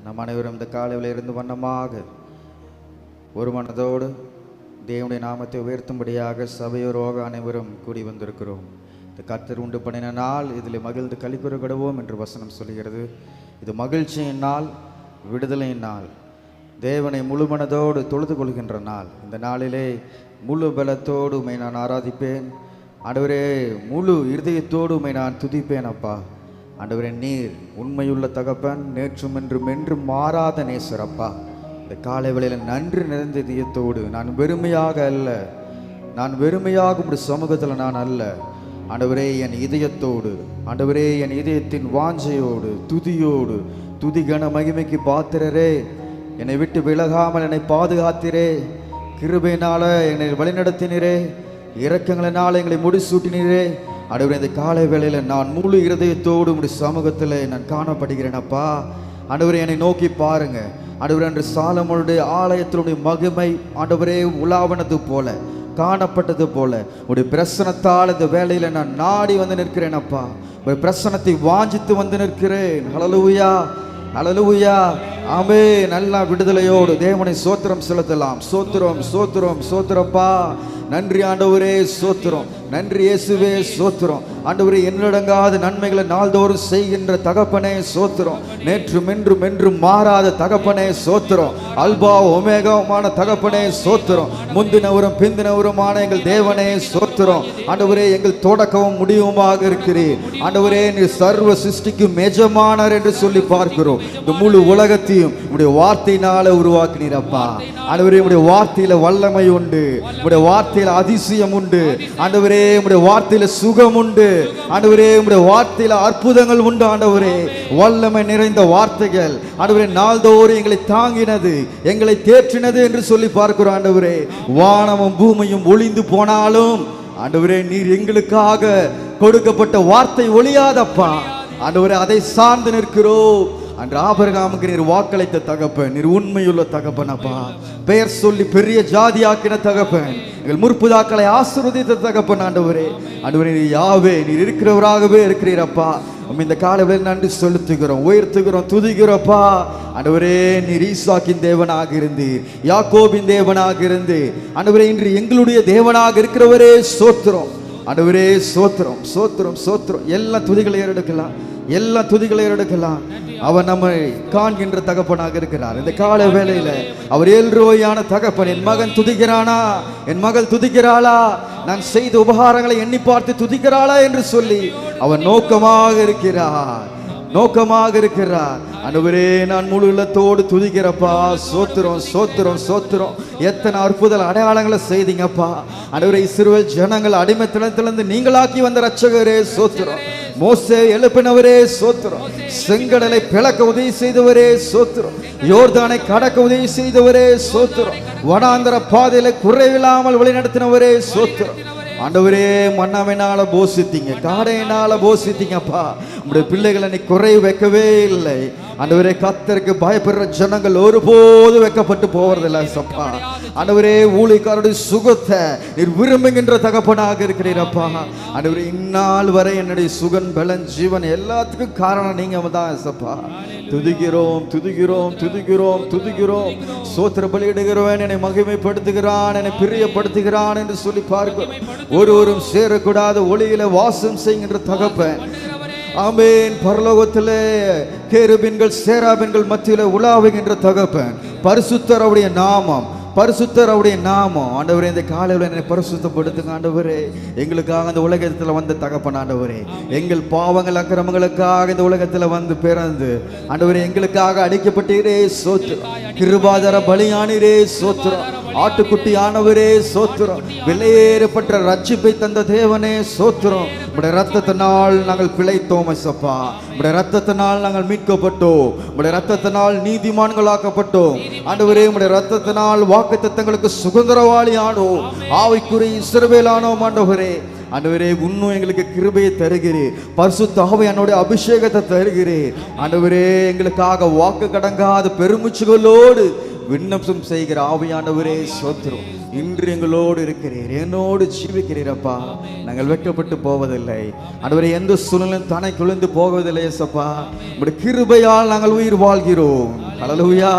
நம் அனைவரும் இந்த காலையில் இருந்து வண்ணமாக ஒரு மனதோடு தேவனுடைய நாமத்தை உயர்த்தும்படியாக சபையோரோக அனைவரும் கூடி வந்திருக்கிறோம். இந்த கர்த்தர் உண்டு பண்ணின நாள், இதில் மகிழ்ந்து களிப்புறுகிடுவோம் என்று வசனம் சொல்கிறது. இது மகிழ்ச்சியின் நாள், விடுதலையின் நாள், தேவனை முழு மனதோடு தொழுது கொள்கின்ற நாள். இந்த நாளிலே முழு பலத்தோடு உம்மை நான் ஆராதிப்பேன் ஆண்டவரே, முழு இருதயத்தோடு உம்மை நான் துதிப்பேன். அப்பா ஆண்டவரே, நீர் உண்மையுள்ள தகப்பன், நேற்றும் என்றும் என்றும் மாறாத நேசர். அப்பா இந்த காலை வேளையில் நன்றி நிறைந்த இதயத்தோடு, நான் வெறுமையாக அல்ல, நான் வெறுமையாக உம்முடைய சமூகத்தில் நான் அல்ல ஆண்டவரே, என் இதயத்தோடு ஆண்டவரே, என் இதயத்தின் வாஞ்சையோடு துதியோடு, துதி கன மகிமைக்கு பாத்திரரே, என்னை விட்டு விலகாமல் என்னை பாதுகாத்திரே, கிருபையினால என்னை வழிநடத்தினரே, இரக்கங்களினால எங்களை முடிசூட்டினரே. ஆண்டவரே, இந்த காலை வேளையில் நான் முழு இருதயத்தோடு உம்முடைய சமூகத்தில் நான் காணப்படுகிறேன். அப்பா ஆண்டவரே, என்னை நோக்கி பாருங்க ஆண்டவரே. அன்று சாலமோனுடைய ஆலயத்தினுடைய மகிமை ஆண்டவரே உலாவனது போல, காணப்பட்டது போல உடைய பிரசனத்தால் இந்த வேளையில நான் நாடி வந்து நிற்கிறேன். அப்பா உடைய பிரசனத்தை வாஞ்சித்து வந்து நிற்கிறேன். ஹல்லேலூயா, ஹல்லேலூயா, ஆமென். நல்ல விடுதலையோடு தேவனை சோத்திரம் செலுத்தலாம். சோத்திரம், சோத்திரம், சோத்திரப்பா. நன்றி ஆண்டவரே, சோத்திரம். நன்றி இயேசுவே, சோத்திரம். ஆண்டவரே, எண்ணடங்காத நன்மைகளை நாள்தோறும் செய்கின்ற தகப்பனே, சோத்திரம். நேற்றும் என்றும் என்றும் மாறாத தகப்பனே, சோத்திரம். அல்பா ஒமேகாவுமான தகப்பனே, சோத்திரம். முந்தினவரும் பிந்தினவருமான எங்கள் தேவனே, சோத்திரம். ஆண்டவரே, எங்கள் தொடக்கமும் முடிவுமாக இருக்கிறீர். ஆண்டவரே, நீ சர்வ சிருஷ்டிக்கும் எஜமானர் என்று சொல்லி பார்க்கிறோம். இந்த முழு உலகத்தையும் உடைய வார்த்தையினால உருவாக்கினீர். அப்பா ஆண்டவரே, உடைய வார்த்தையில வல்லமை உண்டு, உடைய வார்த்தையில அதிசயம் உண்டு. ஆண்டவரே, உடைய வார்த்தையில சுகம் உண்டு. ஆண்டவரே, உடைய வார்த்தையில அற்புதங்கள் உண்டு. ஆண்டவரே, வல்லமை நிறைந்த வார்த்தைகள் ஆண்டவரே நாள்தோறும் எங்களை தாங்கினது, எங்களை தேற்றினது என்று சொல்லி பார்க்கிறோம். ஆண்டவரே, வானமும் பூமியும் ஒளிந்து போனாலும் ஆண்டவரே, நீர் எங்களுக்காக கொடுக்கப்பட்ட வார்த்தை ஒளியாதப்பா. ஆண்டவரே, அதை சார்ந்து நிற்கிறோம். அன்று ஆபிரகாமுக்கு நீர் வாக்களித்த தகப்பன், நீர் உண்மையுள்ள தகப்பன். அப்பா பெயர் சொல்லி பெரிய ஜாதியாக்கின தகப்பன், எங்கள் முற்புதாக்களை ஆசீர்வதித்த தகப்பன். ஆண்டவரே, ஆண்டவரே, நீர் யாவே, நீர் இருக்கிறவராகவே இருக்கிறீரப்பா. இந்த காலையில் நன்றி செலுத்துகிறோம், உயர்த்துகிறோம், துதிக்கிறோப்பா. ஆண்டவரே, நீர் ஈசாக்கின் தேவனாக இருந்தீர், யாக்கோபின் தேவனாக இருந்தீர். ஆண்டவரே, இன்று எங்களுடைய தேவனாக இருக்கிறவரே, சோத்திரம். ஆண்டவரே, சோத்திரம், சோத்திரம், சோத்திரம். எல்லா துதிகளை ஏறெடுக்கலாம், எல்லா துதிகளை ஏறெடுக்கலாம். அவர் நம்மை காண்கின்ற தகப்பனாக இருக்கிறார். இந்த கால வேளையில அவர் ஏழ்ரோயான தகப்பன். என் மகன் துதிக்கிறானா, என் மகள் துதிக்கிறாளா, நான் செய்த உபகாரங்களை எண்ணி பார்த்து துதிக்கிறாளா என்று சொல்லி அவர் நோக்கமாக இருக்கிறார், நோக்கமாக இருக்கிறார். ஆண்டவரே, நான் முழு உள்ளத்தோடு துதிக்கிறப்பா. சோத்திரம், சோத்திரம், சோத்திரம். எத்தனை அற்புத அடையாளங்களை செய்தீங்கப்பா. ஆண்டவரே, இஸ்ரவேல் ஜனங்கள் அடிமைத்தனத்திலிருந்து நீங்களாக்கி வந்த ரட்சகரே, சோத்திரம். மோசே எழுப்பினவரே, சோத்திரம். செங்கடலை பிளக்க உதவி செய்தவரே, சோத்திரம். யோர்தானை கடக்க உதவி செய்தவரே, சோத்திரம். வனாந்தர பாதையில குறைவில்லாமல் வழிநடத்தினவரே, சோத்திரம். ஆண்டவரே, மன்னாவினால போசித்தீங்க, காடையினால போசித்தீங்கப்பா. உங்களுடைய பிள்ளைகளை நீ குறை வைக்கவே இல்லை. ஆண்டவரே, கர்த்தருக்கு பயப்படுற ஜனங்கள் ஒருபோது வைக்கப்பட்டு போவதில்லை சப்பா. ஆண்டவரே, ஊழியக்காரருடைய சுகத்தை நீர் விரும்புகின்ற தகப்பனாக இருக்கிறீரப்பா. ஆண்டவரே, இந்நாள் வரை என்னுடைய சுகன் பலன் ஜீவன் எல்லாத்துக்கும் காரணம் நீங்க தான் சப்பா. துதிக்கிறோம், துதிக்கிறோம், துதிக்கிறோம், துதிக்கிறோம். சோத்திர பலியிடுகிறவன் என்னை மகிமைப்படுத்துகிறான், என்னை பிரியப்படுத்துகிறான் என்று சொல்லி பார்க்கிறோம். ஒருவரும் சேரக்கூடாத ஒளியில வாசம் செய்கின்ற தகப்பன். ஆமென். பரலோகத்திலே கேருபீன்கள் சேராபீன்கள் மத்தியில உலாவுகின்ற தகப்பன். பரிசுத்தர் அவருடைய நாமம், பரிசுத்தர் அவருடைய நாமம். ஆண்டவரே, இந்த காலையில் என்னை பரிசுத்தப்படுத்துங்க. ஆண்டவரே, எங்களுக்காக இந்த உலகத்தில் வந்த தகப்பன். ஆண்டவரே, எங்கள் பாவங்கள் அக்கிரமங்களுக்காக இந்த உலகத்தில் வந்து பிறந்து ஆண்டவரே எங்களுக்காக அடிக்கப்பட்டீரே, சோத்திரம். கிருபாதார பலியானீரே, சோத்திரம். ஆட்டுக்குட்டி ஆனவரே, சோத்திரம். விலையேறப்பட்ட ரட்சிப்பை தந்த தேவனே, சோத்திரம். உடைய ரத்தத்தினால் நாங்கள் பிழைத்தோம் சப்பா. உடைய ரத்தத்தினால் நாங்கள் மீட்கப்பட்டோம். உடைய ரத்தத்தினால் நீதிமான்களாக்கப்பட்டோம். ஆண்டவரே, உடைய ரத்தத்தினால் வாக்குத்தத்தங்களுக்கு சுதந்திரவாளி ஆனோம், ஆவிக்குரிய இஸ்ரவேலானோம். ஆண்டவரே, ஆண்டவரே, இன்னும் எங்களுக்கு கிருபையை தருகிறீர், பரிசுத்த ஆவியானவருடைய அபிஷேகத்தை தருகிறீர். ஆண்டவரே, எங்களுக்காக வாக்கு கடங்காத பெருமூச்சுகளோடு விண்ணப்பம் செய்கிற ஆவியானவரே, சோத்திரம். இன்று எங்களோடு இருக்கிறீர், என்னோடு ஜீவிக்கிறீரப்பா. நாங்கள் வெட்கப்பட்டு போவதில்லை ஆண்டவரே, எந்த சூழ்நிலையும் தானே குளிர்ந்து போவதில்லை ஏசப்பா. உம்முடைய கிருபையால் நாங்கள் உயிர் வாழ்கிறோம். ஹல்லேலூயா.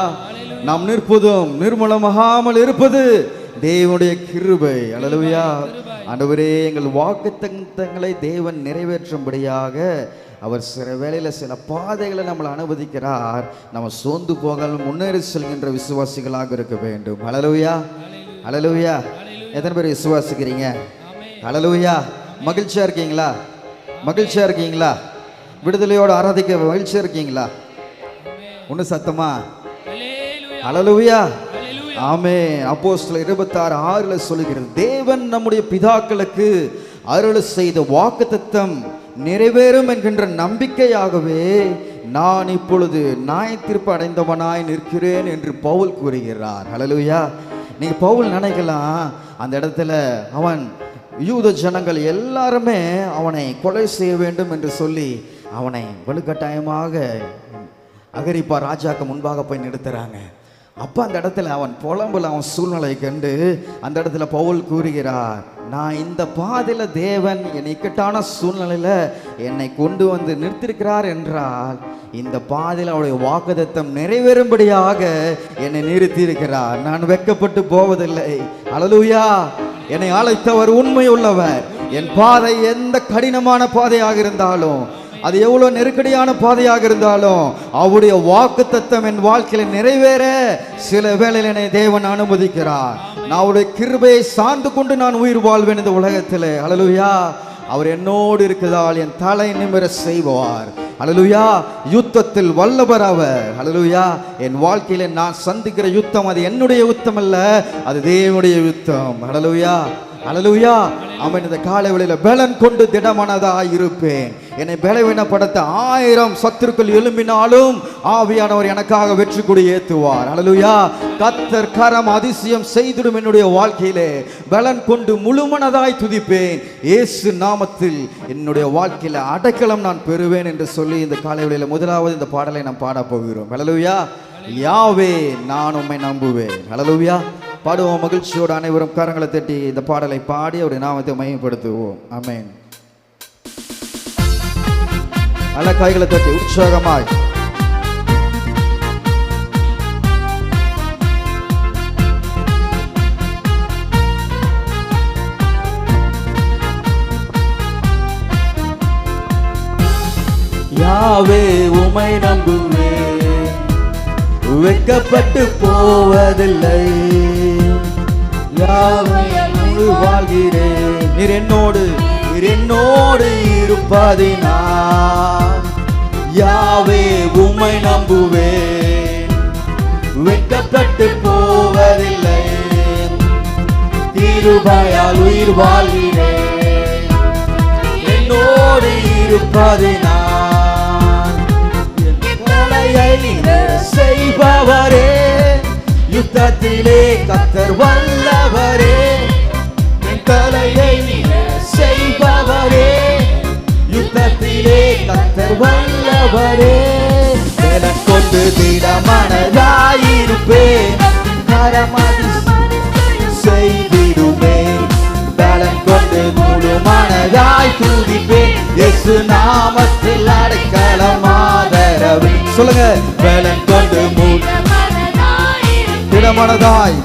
நாம் நிற்பதும் நிர்மூலமாகாமல் இருப்பது தேவனுடைய கிருபை. ஹல்லேலூயா. ஆண்டவரே, எங்கள் வாக்குத்தத்தங்களை தேவன் நிறைவேற்றும்படியாக அவர் சில வேளையில் சில பாதைகளை நம்மளை அனுமதிக்கிறார். நம்ம சோர்ந்து போகாமல் முன்னேறி செல்கின்ற விசுவாசிகளாக இருக்க வேண்டும். ஹல்லேலூயா. ஹல்லேலூயா. எத்தனை பேர் விசுவாசிக்கிறீங்க? ஹல்லேலூயா. மகிழ்ச்சியா இருக்கீங்களா? மகிழ்ச்சியா இருக்கீங்களா? விடுதலையோடு ஆராதிக்க மகிழ்ச்சியா இருக்கீங்களா? ஒன்று சத்தமா ஹல்லேலூயா. ஆமென். அப்போஸ்தலர் 26:6 சொல்லுகிறது, தேவன் நம்முடைய பிதாக்களுக்கு அருள் செய்த வாக்குத்தத்தம் நிறைவேறும் என்கின்ற நம்பிக்கையாகவே நான் இப்பொழுது நியாயத்தீர்ப்பு அடைந்தவனாய் நிற்கிறேன் என்று பவுல் கூறுகிறார். ஹல்லேலூயா. நீங்க பவுல் நினைக்கலாம், அந்த இடத்துல அவன் யூத ஜனங்கள் எல்லாருமே அவனை கொலை செய்ய வேண்டும் என்று சொல்லி அவனை வலுக்கட்டாயமாக அகிரிப்பா ராஜாக்கு முன்பாக போய் நிறுத்துறாங்க. அப்போ அந்த இடத்துல அவன் புலம்புல அவன் சூழ்நிலை கண்டு அந்த இடத்துல பவுல் கூறுகிறார், நான் இந்த பாதையில் தேவன் என் இக்கட்டான சூழ்நிலையில் என்னை கொண்டு வந்து நிறுத்திருக்கிறார் என்றால் இந்த பாதையில் அவருடைய வாக்குத்தத்தம் நிறைவேறும்படியாக என்னை நிறுத்தியிருக்கிறார். நான் வெட்கப்பட்டு போவதில்லை. ஹல்லேலூயா. என்னை அழைத்தவர் உண்மை உள்ளவர். என் பாதை எந்த கடினமான பாதையாக இருந்தாலும், அது எவ்வளவு நெருக்கடியான பாதையாக இருந்தாலும், அவருடைய வாக்குத்தத்தம் என் வாழ்க்கையில் நிறைவேற சில வேளையில் என்னை தேவன் அனுமதிக்கிறார். நான் அவருடைய கிருபையை சார்ந்து கொண்டு நான் உயிர் வாழ்வேன் இந்த உலகத்தில். ஹல்லேலூயா. அவர் என்னோடு இருக்கிறதால் என் தலை நிமிர செய்வார். ஹல்லேலூயா. யுத்தத்தில் வல்லவர் அவர். ஹல்லேலூயா. என் வாழ்க்கையில நான் சந்திக்கிற யுத்தம் அது என்னுடைய யுத்தம் அல்ல, அது தேவனுடைய யுத்தம். ஹல்லேலூயா. ஹல்லேலூயா. அவன் இந்த காலை வேளையில பலன் கொண்டு திடமானதாய் இருப்பேன். என்னை பலவீனப்படுத்த 1000 சத்துருக்கள் எழும்பினாலும் ஆவியானவர் எனக்காக வெற்றி கொடி ஏத்துவார். ஹல்லேலூயா. கர்த்தர் கரம் அதிசயம் செய்திடும் என்னுடைய வாழ்க்கையிலே பலன் கொண்டு முழுமனதாய் துதிப்பேன். இயேசு நாமத்தில் என்னுடைய வாழ்க்கையில அடைக்கலம் நான் பெறுவேன் என்று சொல்லி இந்த காலை வேளையில முதலாவது இந்த பாடலை நாம் பாட போகிறோம். ஹல்லேலூயா. யாவே நான் உம்மை நம்புவேன். ஹல்லேலூயா. பாடுவோம் மகிழ்ச்சியோடு. அனைவரும் கரங்களை தட்டி இந்த பாடலை பாடி அவருடைய நாமத்தை மகிமைப்படுத்துவோம். ஆமென். நல்ல கைகளை தட்டி உற்சாகமாய் யாவே உம்மை நம்புவேன், வெட்கப்பட்டு போவதில்லை. யாவே வாழ்கிறேன், நீர் என்னோடு இருப்பதினால். யாவே உம்மை நம்புவேன், வெட்கப்பட்டு போவதில்லை. கிருபையால் உயிர் வாழ்கிறேன், என்னோடு இருப்பதினால். என் தலையை செய்பவரே, யுத்தத்திலே கர்த்தர் வல்லவரே. என் தலையை செய்பவரே, யுத்தத்திலே கர்த்தர் வல்லவரே. பலன் கொண்டு திடமானதாயிருப்பேன், கரமதி செய்திடுவேன். பலன் கொண்டு முழுமனதாய் துதிப்பேன், இயேசு நாமத்தில் அடைக்கலம் ஆதரவு. சொல்லுங்க, பலன் கொண்டு திடமானதாய்.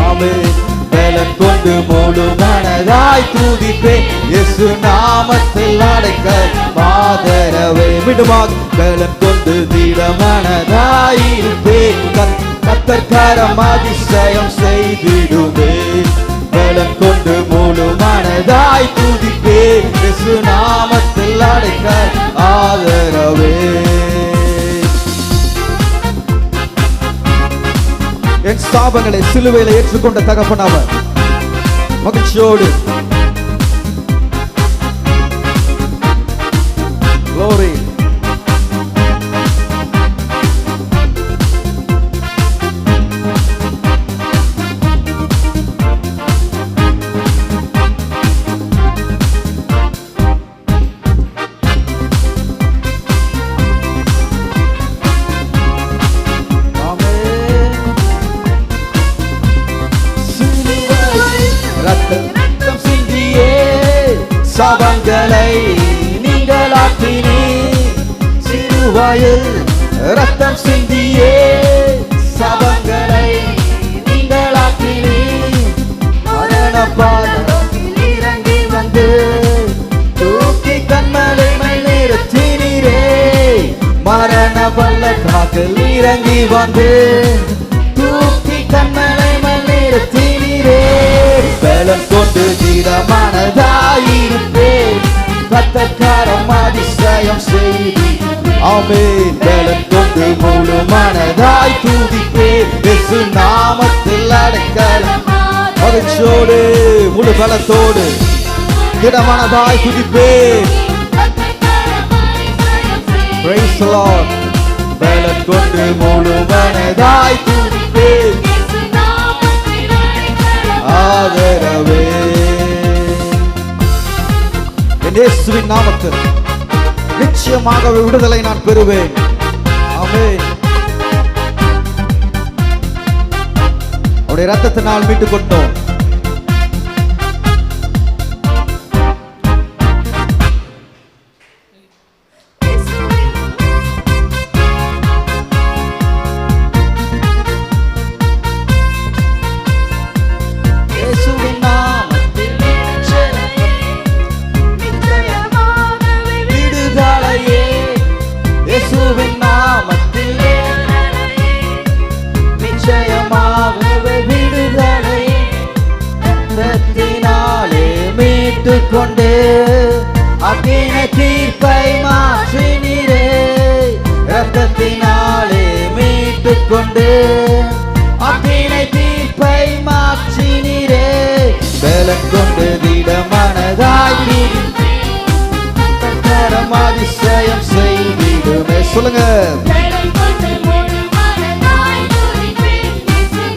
ஆமென். பலன் கொண்டு முழுமனதாய் துதிப்பேன், இயேசு நாமத்தில் அடைக்கலம் ஆதரவே. மீண்டுமாக பலன் கொண்டு திடமானதாய் இருப்பேன், கர்த்தர் கரம் அதிசயம் செய்திடுவேன். பலன் கொண்டு முழுமனதாய் துதிப்பேன், இயேசு நாமத்தில் அடைக்கலம் ஆதரவே. என் சாபங்களை சிலுவையில் ஏற்றுக்கொண்ட தகப்பன் அவர். மகிழ்ச்சியோடு glory. ரத்தம் சிந்தியே சாபங்களை நீங்களாக்கினீர். சிலுவையில் ரத்தம் சிந்தியே சபங்களை நீங்களாக்கினீர். மரண பாதத்தில் இறங்கி வந்து தூக்கி கண்மலை மேல் நிறுத்தினீரே. மரண பள்ளத்தாக்கில் இறங்கி வந்து தூக்கி கண்மலை மேல் நிறுத்தினீரே. பலன் கொண்டு தீரமானதாயிருப்பேன், கர்த்தர் அதிசயம் செய்தி. ஆமென். பலன் கொண்டு முழு மனதாய் துதிப்பேன், இயேசு நாமத்தில் அடைக்கலம். மகிழ்ச்சியோடு முழு பலத்தோடு திடமனதாய் துதிப்பேன். Praise the Lord. பலன் கொண்டு முழு மனதாய் துதிப்பேன், ஆதரவே இயேசுவின் நாமத்தில் நிச்சயமாகவே விடுதலை நான் பெறுவேன். ஆமென். அவருடைய இரத்தத்தினால் மீட்டுக் கொண்டோம். கொண்டு அக்கின தீர்ப்பை மாற்றினீரே. இரத்தத்தினாலே மீட்டு கொண்டு அக்கின தீர்ப்பை மாற்றினீரே. பலன் கொண்டு திடமனதாய் கர்த்தர் அதிசயம் செய்திடுமே. சொல்லுங்க.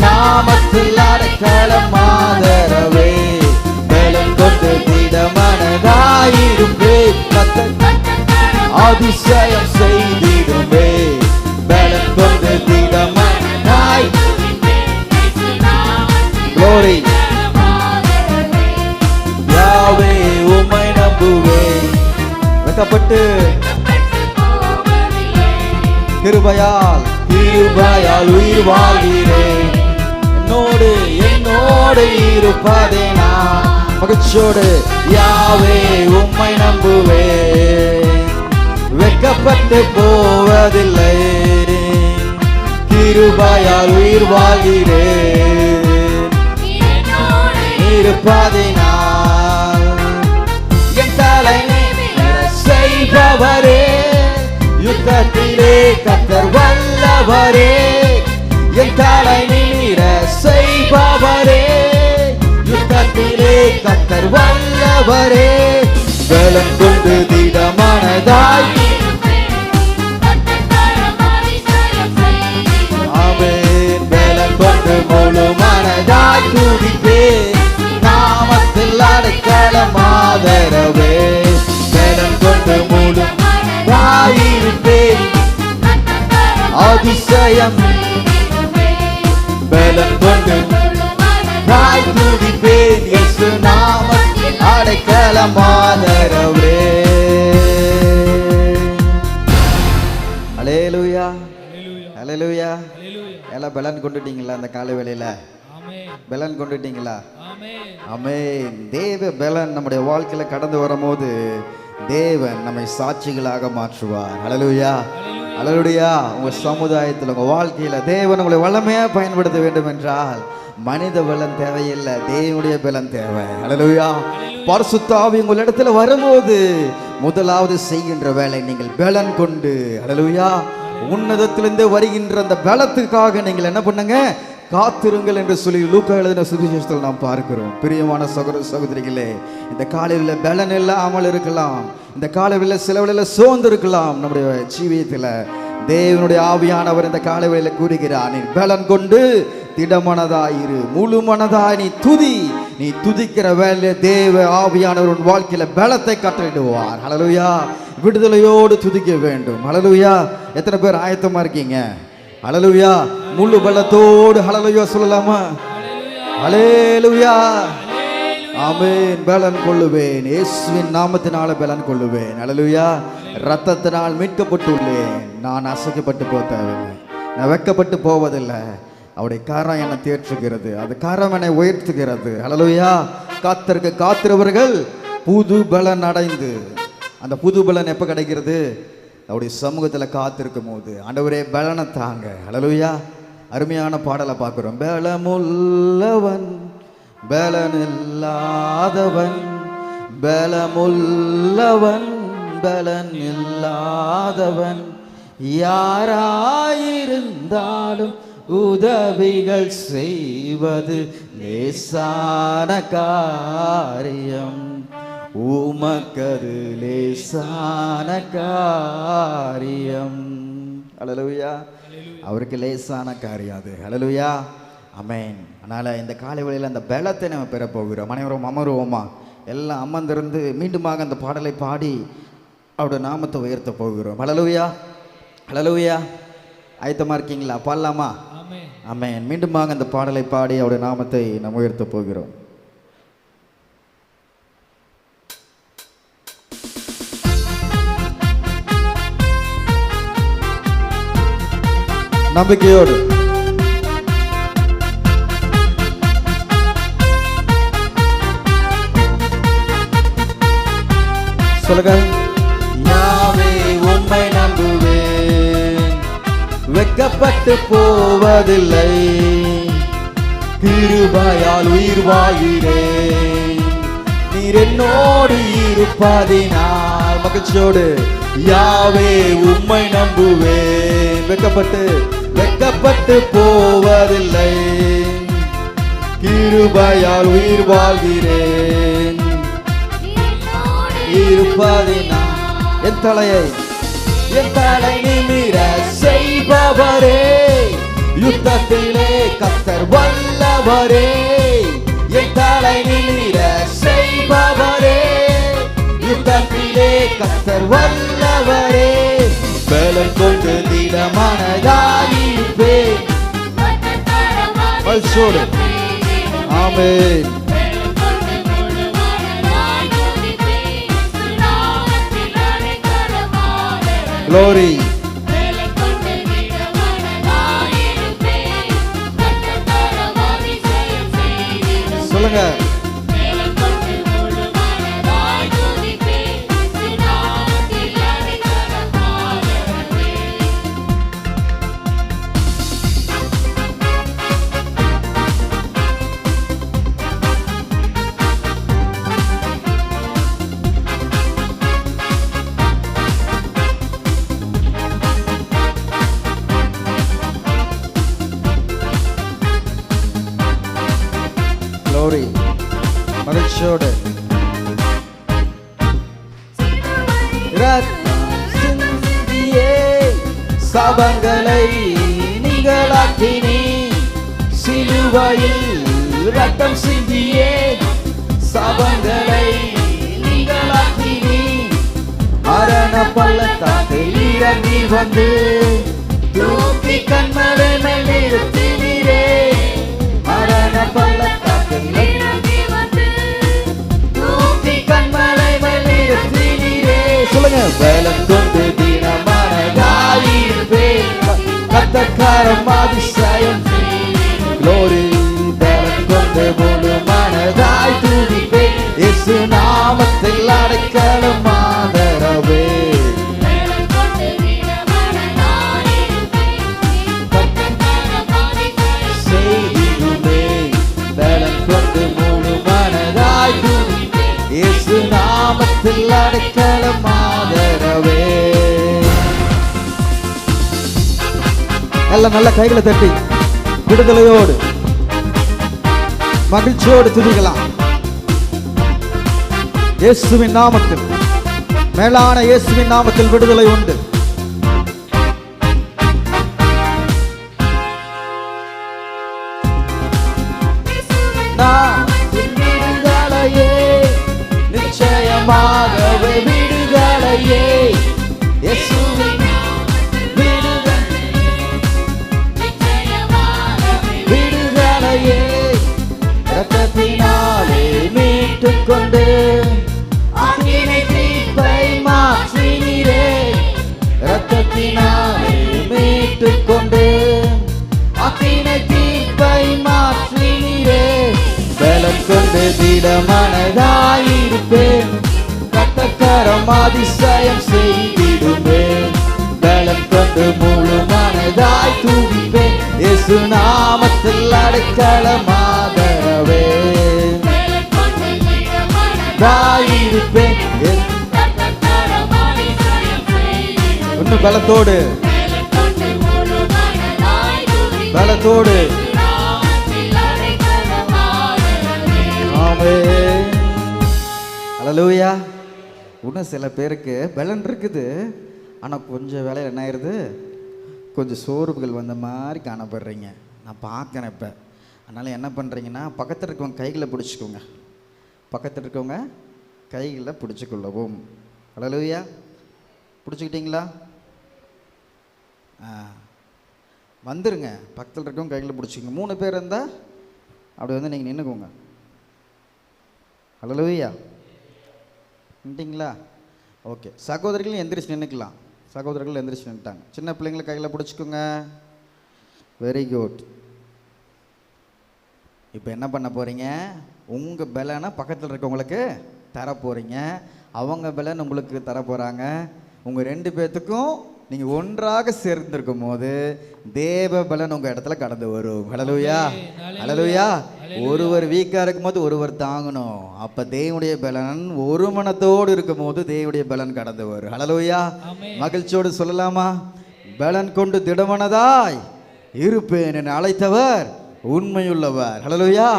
நாமத்தில் அடைக்கலம் ஆதரவே. பலன் கொண்டு திடமனதாயிருப்பே, கர்த்தர் அதிசயம் செய்திடுமே. பலன் கொண்டு திடமனதாய். Glory. யாவே உம்மை நம்புவேன், வெட்கப்பட்டு கிருபையால் உயிர் வாழ்கிறேன். என்னோடு இருப்பதே நான் மகிழ்ச்சியோடு. யாவே உம்மை நம்புவேன், வெட்கப்பட்டு போவதில்லை. கிருபையால் உயிர் வாழ்கிறேன், இருப்பதினால். என் தலை செய்பவரே, யுத்தத்திலே கர்த்தர் வல்லவரே. என் தலை நீர செய்பவரே, யுத்தத்திலே கர்த்தர் வல்லவரே. பலன் கொண்டு திடமனதாய். ஆமென். பலன் கொண்டு முழு மனதாய் துதிப்பேன், நாமத்தில் அடைக்கலம் ஆதரவே. பலன் கொண்டு முழு மனதாயிருப்பேன், அதிசயம். பலன் கொண்டு தாய் துதிப்பேன், இயேசு நாமத்தில் அடைக்கலம் ஆதரவே. ஹல்லேலூயா, ஹல்லேலூயா. எல்லாம் பலன் கொண்டுட்டீங்களா? அந்த காலை வேளையில பலன் கொண்டுட்டீங்களா? ஆமென். தேவ பலன் நம்முடைய வாழ்க்கையில கடந்து வரும்போது தேவன் நம்மை சாட்சிகளாக மாற்றுவார். ஹல்லேலூயா, ஹல்லேலூயா. உங்க சமுதாயத்தில் உங்க வாழ்க்கையில தேவன் உங்களை வல்லமையா பயன்படுத்த வேண்டும் என்றால் மனித பலன் தேவையில்லை, தேவனுடைய பலன் தேவை. ஹல்லேலூயா. பரிசுத்த ஆவி உங்கள் இடத்துல வரும்போது முதலாவது செய்கின்ற வேலை நீங்கள் பலன் கொண்டு, ஹல்லேலூயா, உன்னதத்திலிருந்து வருகின்ற அந்த பலத்துக்காக நீங்கள் என்ன பண்ணுங்க? காத்திருங்கள் என்று சொல்லி லூக்கா எழுதின சுவிசேஷத்தில் நாம் பார்க்கிறோம். பிரியமான சகோதர சகோதரிகளே, இந்த காலையில் பலன் இல்லாமல் இருக்கலாம், இந்த காலையில் சிலவழில் சோர்ந்து இருக்கலாம். நம்முடைய ஜீவியத்தில் தேவனுடைய ஆவியானவர் இந்த காலையில் கூறுகிறார், நீ பலன் கொண்டு திடமனதாயிரு, முழு மனதாய் நீ துதிக்கிற வேலையை தேவ ஆவியானவர் உன் வாழ்க்கையில பலத்தை கட்டளையிடுவார். ஹல்லேலூயா. விடுதலையோடு துதிக்க வேண்டும். ஹல்லேலூயா. எத்தனை பேர் ஆயத்தமா இருக்கீங்க? ஹல்லேலூயா. முழு பலத்தோடு ஹல்லேலூயா சொல்லலாமா? ஹல்லேலூயா. ஆமென். பலன் கொள்ளுவேன், இயேசுவின் நாமத்தினால பலன் கொள்ளுவேன். அல்லேலூயா. ரத்தத்தினால் மீட்கப்பட்டுள்ளேன். நான் அசைக்கப்பட்டு போக தேவையில்லை, நான் வெட்கப்பட்டு போவதில்லை. அவருடைய கரம் என்னை தேற்றுகிறது, அது கரம் என்னை உயர்த்துகிறது. அல்லேலூயா. காத்திருக்கிறவர்கள் புது பலன் அடைந்து, அந்த புது பலன் எப்போ கிடைக்கிறது? அவருடைய சமூகத்தில் காத்திருக்கும் போது. ஆண்டவரே பலனை தாங்க. அல்லேலூயா. அருமையான பாடலை பார்க்குறோம். பலமுள்ளவன் பலன் இல்லாதவன், பலமுள்ளவன் பலன் இல்லாதவன், யாராயிருந்தாலும் உதவிகள் செய்வது லேசான காரியம், உமக்கது லேசான காரியம். அல்லேலூயா. அவருக்கு லேசான காரியம் அது. அல்லேலூயா. ஆமென். அதனால் இந்த காலை வேளையில் அந்த பலத்தை நம்ம பெற போகிறோம். அனைவரும் அமருவோமா? எல்லாம் அமர்ந்திருந்து மீண்டுமாக அந்த பாடலை பாடி அவருடைய நாமத்தை உயர்த்த போகிறோம். அல்லேலூயா. அல்லேலூயா. ஆயத்தமாக இருக்கீங்களா? பாடலாமா? ஆமென். மீண்டுமாக அந்த பாடலை பாடி அவருடைய நாமத்தை நம்ம உயர்த்த போகிறோம். நம்பிக்கையோடு சொல்லுங்க. யாவே உம்மை நம்புவேன், வெட்கப்பட்டு போவதில்லை, கிருபையால் உயிர் வாழ்கிறேன், நீர் என்னோடு இருப்பதினால். மகிழ்ச்சியோடு யாவே உம்மை நம்புவேன், வெட்கப்பட்டு போவதில்லை, கிருபையால் உயிர் வாழ்கிறேன், இருப்பதினால். என் தலை நிமிர செய்பவரே, யுத்தத்திலே கர்த்தர் வல்லவரே, என் தலை நிமிர செய்பவரே, யுத்தத்திலே கர்த்தர் வல்லவரே, பலன் கொண்டு திடமானதாயிருப்பேன். ஆமென். Glory. சொல்லுங்க. Glory. மகிழ்ச்சியோடு சிந்தியே சாபங்களை நீங்களாக்கினி, சிலுவையில் ரத்தம் சிந்தியே சாபங்களை நீங்களாக்கினி, மரண பள்ளத்தாக்கில் இறங்கி வந்து தூக்கி கண்மலை மேல் நிறுத்தினீரே, மரண பள்ளத்தாக்கில் சொல்லுங்க. பலம் கொண்டு தினமானதாயிருப்பேன், கர்த்தர் அதிசயம். Glory. பலம் கொண்டு முழுமனதாய் துதிப்பேன், இயேசு நாமத்தில் அடைக்கலம் ஆதரவே. செய்திடுமே பலம் கொண்டு முழுமனதாய் துதிப்பேன், இயேசு நாமத்தில் அடைக்கலம் ஆதரவே. எல்லாம் நல்ல கைகளை தட்டி விடுதலையோடு மகிழ்ச்சியோடு துதிக்கலாம். இயேசுவின் நாமத்தில், மேலான இயேசுவின் நாமத்தில் விடுதலை உண்டு. விடுதலையே நிச்சயமாகவே, விடுதலையே இயேசுவின் விடுதலையே, ரத்தத்தினாலே கரமாதிசயம் செய்திடுமே. பலன் கொண்டு முழு மனதாய் துதிப்பேன். இயேசு நாமத்தில் அடைக்கலமாகவே இருப்பேன். இன்னும் பலத்தோடு பலத்தோடு ஆமென். அல்லேலூயா. இன்னும் சில பேருக்கு பலன் இருக்குது, ஆனால் கொஞ்சம் வேலையில் என்ன ஆயிடுது, கொஞ்சம் சோர்வுகள் வந்த மாதிரி காணப்படுறீங்க. நான் பார்க்குறேன் இப்போ. அதனால் என்ன பண்ணுறீங்கன்னா, பக்கத்தில் இருக்கவங்க கைகளை பிடிச்சிக்கோங்க. பக்கத்தில் இருக்கவங்க கைகளை பிடிச்சிக்கொள்ளவும். அல்லேலூயா. பிடிச்சிக்கிட்டீங்களா? வந்துருங்க. பக்கத்தில் இருக்கவங்க கைகளை பிடிச்சிக்கோங்க. 3 பேர் இருந்தால் அப்படி வந்து நீங்கள் நின்றுக்கோங்க. அல்லேலூயா. நின்றுட்டிங்களா? ஓகே. சகோதரிகளும் எந்திரிச்சு நின்றுக்கலாம். சகோதரர்கள் எந்திரிச்சு நின்றுட்டாங்க. சின்ன பிள்ளைங்களை கையில் பிடிச்சிக்கோங்க. Very good. இப்போ என்ன பண்ண போகிறீங்க, உங்கள் பலனை பக்கத்தில் இருக்கவங்களுக்கு தர போகிறீங்க. அவங்க பலன் உங்களுக்கு தர போகிறாங்க. உங்கள் 2 பேர்த்துக்கும் நீங்கள் ஒன்றாக சேர்ந்திருக்கும் போது தேவ பலன் உங்கள் இடத்துல கடந்து வரும். ஹல்லேலூயா. ஹல்லேலூயா. ஒருவர் வீக்காக இருக்கும் போது ஒருவர் தாங்கணும். அப்போ தேவனுடைய பலன் ஒரு மனத்தோடு இருக்கும் போது தேவனுடைய பலன் கடந்து வரும். ஹல்லேலூயா. மகிழ்ச்சியோடு சொல்லலாமா? பலன் கொண்டு திடமனதாய் இருப்பேன் என அழைத்தவர் உண்மையுள்ளவர். ஹல்லேலூயா.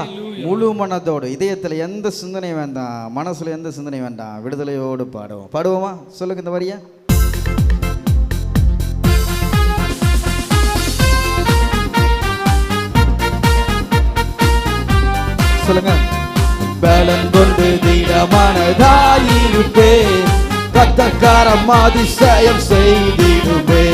முழு மனத்தோடு, இதயத்தில் எந்த சிந்தனை வேண்டாம், மனசில் எந்த சிந்தனை வேண்டாம், விடுதலையோடு பாடுவோம். பாடுவோமா? சொல்லுங்க இந்த வரியா. சொல்லுங்க. பலன் கொண்டு திடமனதாயிருப்பேன். கர்த்தர் அதிசயம் செய்திடுமே.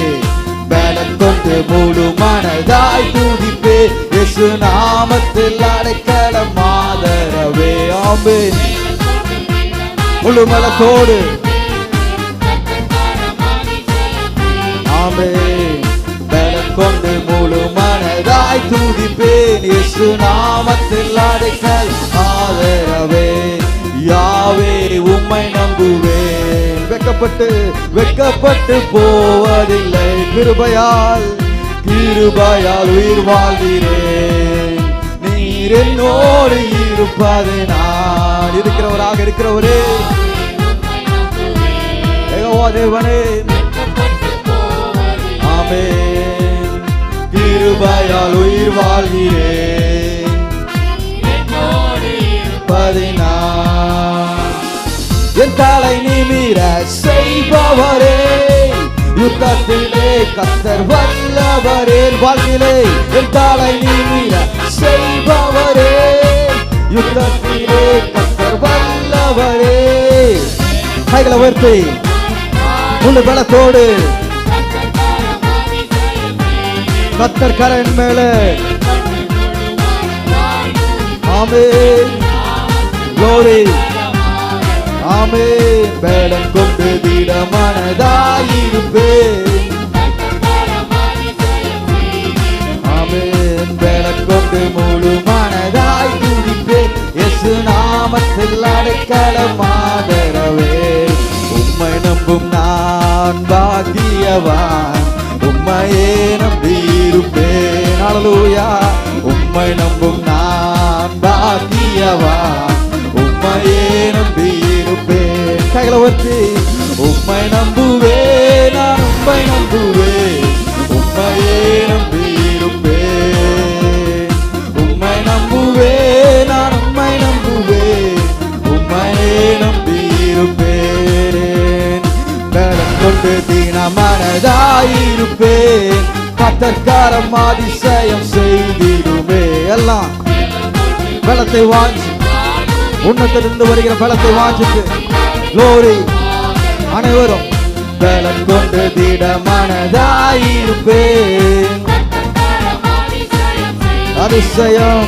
பலன் கொண்டு முழு மனதாய் துதிப்பேன். இயேசு நாமத்தில் அடைக்கலம் ஆதரவே. ஆமென். முழு மனத்தோடு ஆமென். பலன் கொண்டு முழு மனதாய் துதிப்பேன். இயேசு நாமத்தில் அடைக்கலம் ஆதரவே. யாவே உம்மை நம்புவேன். வெட்கப்பட்டு போவதில்லை. கிருபையால் உயிர் வாழ்கிறேன். நீர் என்னோடு இருப்பது நான் இருக்கிறவராக இருக்கிறவரே தேவனே. ஆமென். கிருபையால் உயிர் வாழ்கிறேன். என் தலை நிமிர செய்பவரே, யுத்தத்திலே கர்த்தர் வல்லவரே. வாழ்விலே என் தலை நிமிர செய்பவரே, யுத்தத்திலே கர்த்தர் வல்லவரே. கைகளை உயர்த்தி முழு பலத்தோடு கர்த்தர் கரன் மேலே. ஆமென். glory. ஆமென். பலன் கொண்டு திடமனதாயிருப்பேன். ஆமென். பலன் கொண்டு முழு மனதாய் துதிப்பேன். இயேசு நாமத்தில் அடைக்கலம் ஆதரவே. உம்மை நம்பும் நான் பாக்கியவான். உம்மையே நம்பியிருப்பேன். ஹல்லேலூயா. உம்மை நம்பும் நான் பாக்கியவான். உம்மையே நம்பியிருப்பேன். கைகளை உயர்த்தி உம்மை நம்புவேன். நான் உம்மை நம்புவேன். உம்மையே நம்பியிருப்பேன். உம்மை நம்புவேன். நான் உம்மை நம்புவேன். உம்மையே நம்பியிருப்பேன். பலன் கொண்டு திடமனதாயிருப்பேன். கர்த்தர் அதிசயம் செய்திடுமே. எல்லாம் பலத்தை வாஞ்சி, உன்னத்திலிருந்து வருகிற பலத்தை வாஞ்சித்து glory. அனைவரும் பலன் கொண்டு திடமனதாயிருப்பேன். அதிசயம்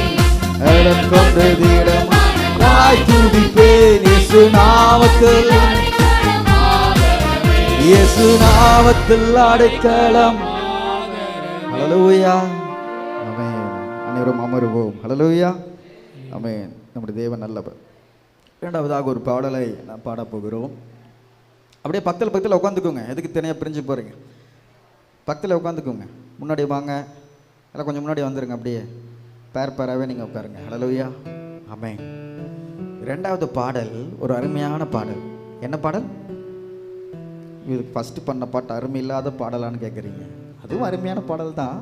பலன் கொண்டு திடமனதாய் துதிப்பேன். இயேசு நாமத்தில், இயேசு நாமத்தில் அடைக்கலம். ஹல்லேலூயா. ஆமென். அனைவரும் அமருவோம். ஹல்லேலூயா. ஆமென். நம்முடைய தேவன் நல்லவர். இரண்டாவதாக ஒரு பாடலை நாம் பாடப்போகிறோம். அப்படியே பக்கத்தில் உட்காந்துக்கோங்க. எதுக்கு தனியாக பிரிஞ்சு போகிறீங்க? பக்கத்தில் உட்காந்துக்கோங்க. முன்னாடி வாங்க, எல்லாம் கொஞ்சம் முன்னாடி வந்துடுங்க. அப்படியே பேராகவே நீங்கள் உட்காருங்க. ஹல்லேலூயா, ஆமென். ரெண்டாவது பாடல் ஒரு அருமையான பாடல். என்ன பாடல் இது? ஃபஸ்ட்டு பண்ண பாட்டு அருமை இல்லாத பாடலான்னு கேட்குறீங்க. அதுவும் அருமையான பாடல் தான்.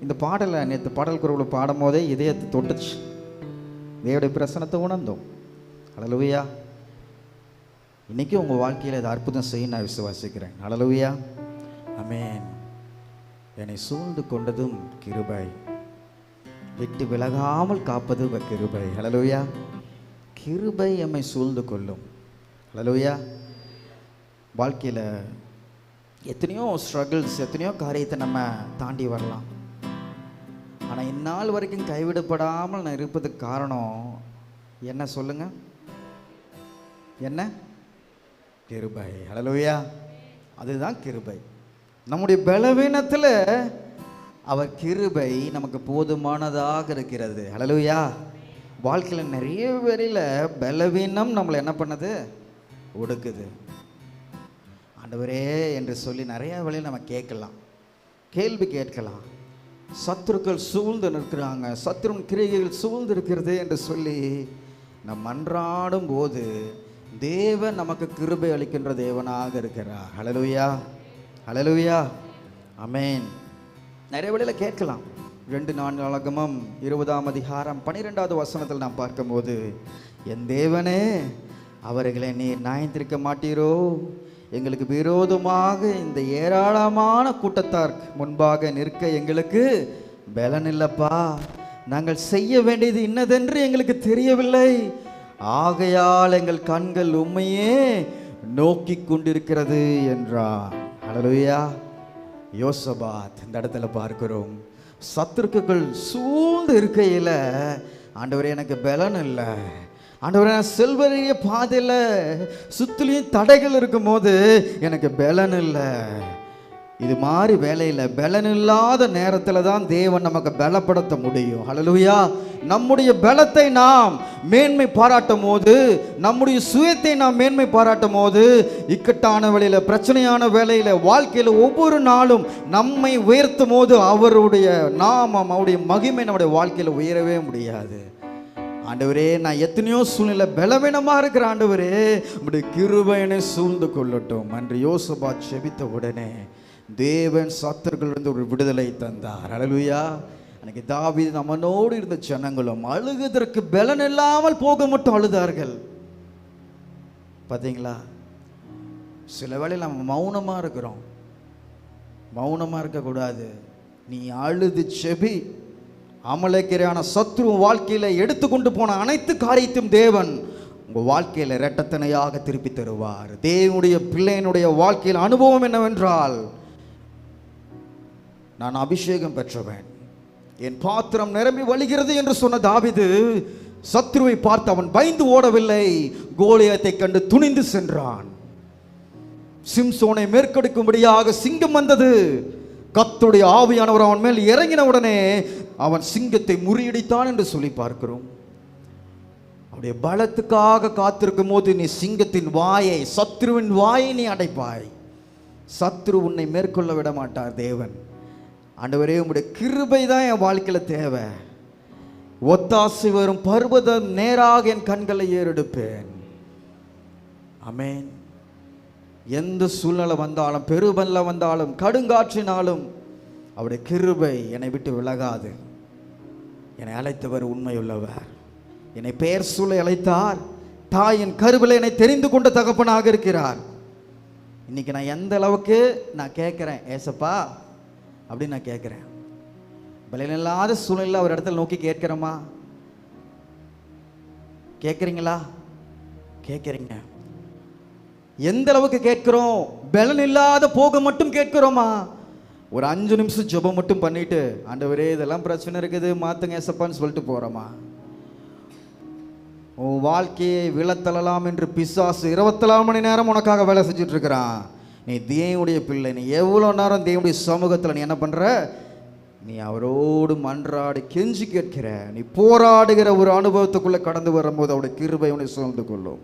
இந்த பாடலை நேற்று பாடல் குருவில் பாடும் போதே இதயத்தை தொட்டுச்சு. தேவனுடைய பிரசனத்தை உணர்ந்தோம். ஹல்லேலூயா. இன்றைக்கி உங்கள் வாழ்க்கையில் இதை அற்புதம் செய்ய நான் விசுவாசிக்கிறேன். ஹல்லேலூயா, ஆமென். என்னை சூழ்ந்து கொண்டதும் கிருபை, விட்டு விலகாமல் காப்பது கிருபை. ஹல்லேலூயா. கிருபை எம்மை சூழ்ந்து கொள்ளும். ஹல்லேலூயா. வாழ்க்கையில் எத்தனையோ ஸ்ட்ரகிள்ஸ், எத்தனையோ காரியத்தை நம்ம தாண்டி வரலாம். ஆனால் இந்நாள் வரைக்கும் கைவிடப்படாமல் நான் இருப்பதுக்கு காரணம் என்ன சொல்லுங்க? என்ன? கிருபை. ஹல்லேலூயா. அதுதான் கிருபை. நம்முடைய பலவீனத்தில் அவர் கிருபை நமக்கு போதுமானதாக இருக்கிறது. ஹல்லேலூயா. வாழ்க்கையில் நிறைய பேரில் பலவீனம் நம்மளை என்ன பண்ணுது? ஒடுக்குது. ஆண்டவரே என்று சொல்லி நிறைய வழியில் நம்ம கேட்கலாம், கேள்வி கேட்கலாம். சத்துருக்கள் சூழ்ந்து நிற்கிறாங்க, சத்துருன் கிரியைகள் சூழ்ந்து இருக்கிறது என்று சொல்லி நம் மன்றாடும் போது தேவன் நமக்கு கிருபை அளிக்கின்ற தேவனாக இருக்கிறார். ஹல்லேலூயா, ஹல்லேலூயா, ஆமென். நிறைய வழியில் கேட்கலாம். 2 நாளாகமம் 20ஆம் அதிகாரம் 12வது வசனத்தில் நாம் பார்க்கும்போது, என் தேவனே, அவர்களை நீர் நியாயந்திருக்க மாட்டீரோ? எங்களுக்கு விரோதமாக இந்த ஏராளமான கூட்டத்தார் முன்பாக நிற்க எங்களுக்கு பலன் இல்லப்பா. நாங்கள் செய்ய வேண்டியது இன்னதென்று எங்களுக்கு தெரியவில்லை. ஆகையால் எங்கள் கண்கள் உம்மையே நோக்கி கொண்டிருக்கிறது என்றார். ஹல்லேலூயா. யோசபாத் இந்த இடத்துல பார்க்கிறோம். சத்துருக்கள் சூழ்ந்து இருக்கையில், ஆண்டவரே எனக்கு பலன் இல்லை, ஆண்டவரே நான் செல்வரிய பாதையில் சுற்றிலையும் தடைகள் இருக்கும் போது எனக்கு பலன் இல்லை. இது மாதிரி வேலையில் பலன் இல்லாத நேரத்தில் தான் தேவன் நமக்கு பலப்படுத்த முடியும். ஹல்லேலூயா. நம்முடைய பலத்தை நாம் மேன்மை பாராட்டும் போது, நம்முடைய சுயத்தை நாம் மேன்மை பாராட்டும் போது, இக்கட்டான வேலையில், பிரச்சனையான வேலையில், வாழ்க்கையில் ஒவ்வொரு நாளும் நம்மை உயர்த்தும் போது அவருடைய நாமம், அவருடைய மகிமை நம்முடைய வாழ்க்கையில் உயரவே முடியாது. ஆண்டவரே, நான் எத்தனையோ சூழ்நிலை பலவீனமாக இருக்கிற ஆண்டவரே, உம்முடைய கிருபை என்னை சூழ்ந்து கொள்ளட்டும் என்று யோசபாத் செபித்த உடனே தேவன் சத்துருக்களிலிருந்து ஒரு விடுதலை தந்தார். ஹல்லேலூயா. அன்னைக்கு தாவீது நம்மனோடு இருந்த ஜனங்களும் அழுகுவதற்கு பலன் இல்லாமல் போக மட்டும் அழுதார்கள். பார்த்தீங்களா? சில வேளையில் நம்ம மௌனமாக இருக்கிறோம். மௌனமாக இருக்கக்கூடாது. நீ அழுது செபி. அமலேக்கியரான சத்ரு வாழ்க்கையில் எடுத்துக்கொண்டு போன அனைத்து காரியத்தையும் தேவன் உங்கள் வாழ்க்கையில் இரட்டத்தனையாக திருப்பி தருவார். தேவனுடைய பிள்ளையினுடைய வாழ்க்கையில் அனுபவம் என்னவென்றால், நான் அபிஷேகம் பெற்றவன், என் பாத்திரம் நிரம்பி வழிகிறது என்று சொன்ன தாவீது சத்ருவை பார்த்து அவன் பயந்து ஓடவில்லை, கோலியாத்தை கண்டு துணிந்து சென்றான். சிம்சோனை மேற்கொடுக்கும்படியாக சிங்கம் வந்தது. கர்த்தருடைய ஆவியானவர் அவன் மேல் இறங்கின உடனே அவன் சிங்கத்தை முறியடித்தான் என்று சொல்லி பார்க்கிறோம். அவருடைய பலத்துக்காக காத்திருக்கும் போது நீ சிங்கத்தின் வாயை, சத்ருவின் வாயை நீ அடைப்பாய். சத்ரு உன்னை மேற்கொள்ள விட மாட்டார் தேவன். ஆண்டவரே, உம்முடைய கிருபை தான் என் வாழ்க்கையில் தேவை. ஒத்தாசை வரும் பர்வதம் நேராக என் கண்களை ஏறெடுப்பேன். ஆமென். எந்த சூழ்நிலை வந்தாலும், பெருவெல்ல வந்தாலும், கடுங்காற்றினாலும் அவருடைய கிருபை என்னை விட்டு விலகாது. என்னை அழைத்தவர் உண்மையுள்ளவர். என்னை பெயர் சொல்ல அழைத்தார். தாயின் கருவில் என்னை தெரிந்து கொண்ட தகப்பனாக இருக்கிறார். இன்னைக்கு நான் எந்த அளவுக்கு நான் கேட்குறேன், ஏசப்பா அப்படின்னு நான் கேட்குறேன். பலனில்லாத சூழ்நிலை ஒரு இடத்துல நோக்கி கேட்கிறோமா? கேட்குறீங்களா? கேட்குறீங்க. எந்த அளவுக்கு கேட்கிறோம்? பலன் இல்லாத போக மட்டும் கேட்கிறோமா? ஒரு 5 நிமிஷம் ஜெபம் மட்டும் பண்ணிட்டு, ஆண்டவரே இதெல்லாம் பிரச்சனை இருக்குது மாத்துங்க ஏசப்பான்னு சொல்லிட்டு போறோமா? உன் வாழ்க்கையை விழத்தள்ளலாம் என்று பிசாசு 24 மணி நேரம் உனக்காக வேலை செஞ்சுட்டு இருக்கிறான். நீ தேவனுடைய பிள்ளை. நீ எவ்வளோ நேரம் தேவனுடைய சமூகத்தில் நீ என்ன பண்ற? நீ அவரோடு மன்றாடி கெஞ்சி கேட்கிற, நீ போராடுகிற ஒரு அனுபவத்துக்குள்ள கடந்து வரும்போது அவருடைய கிருபை உன்னை சூழ்ந்து கொள்ளும்.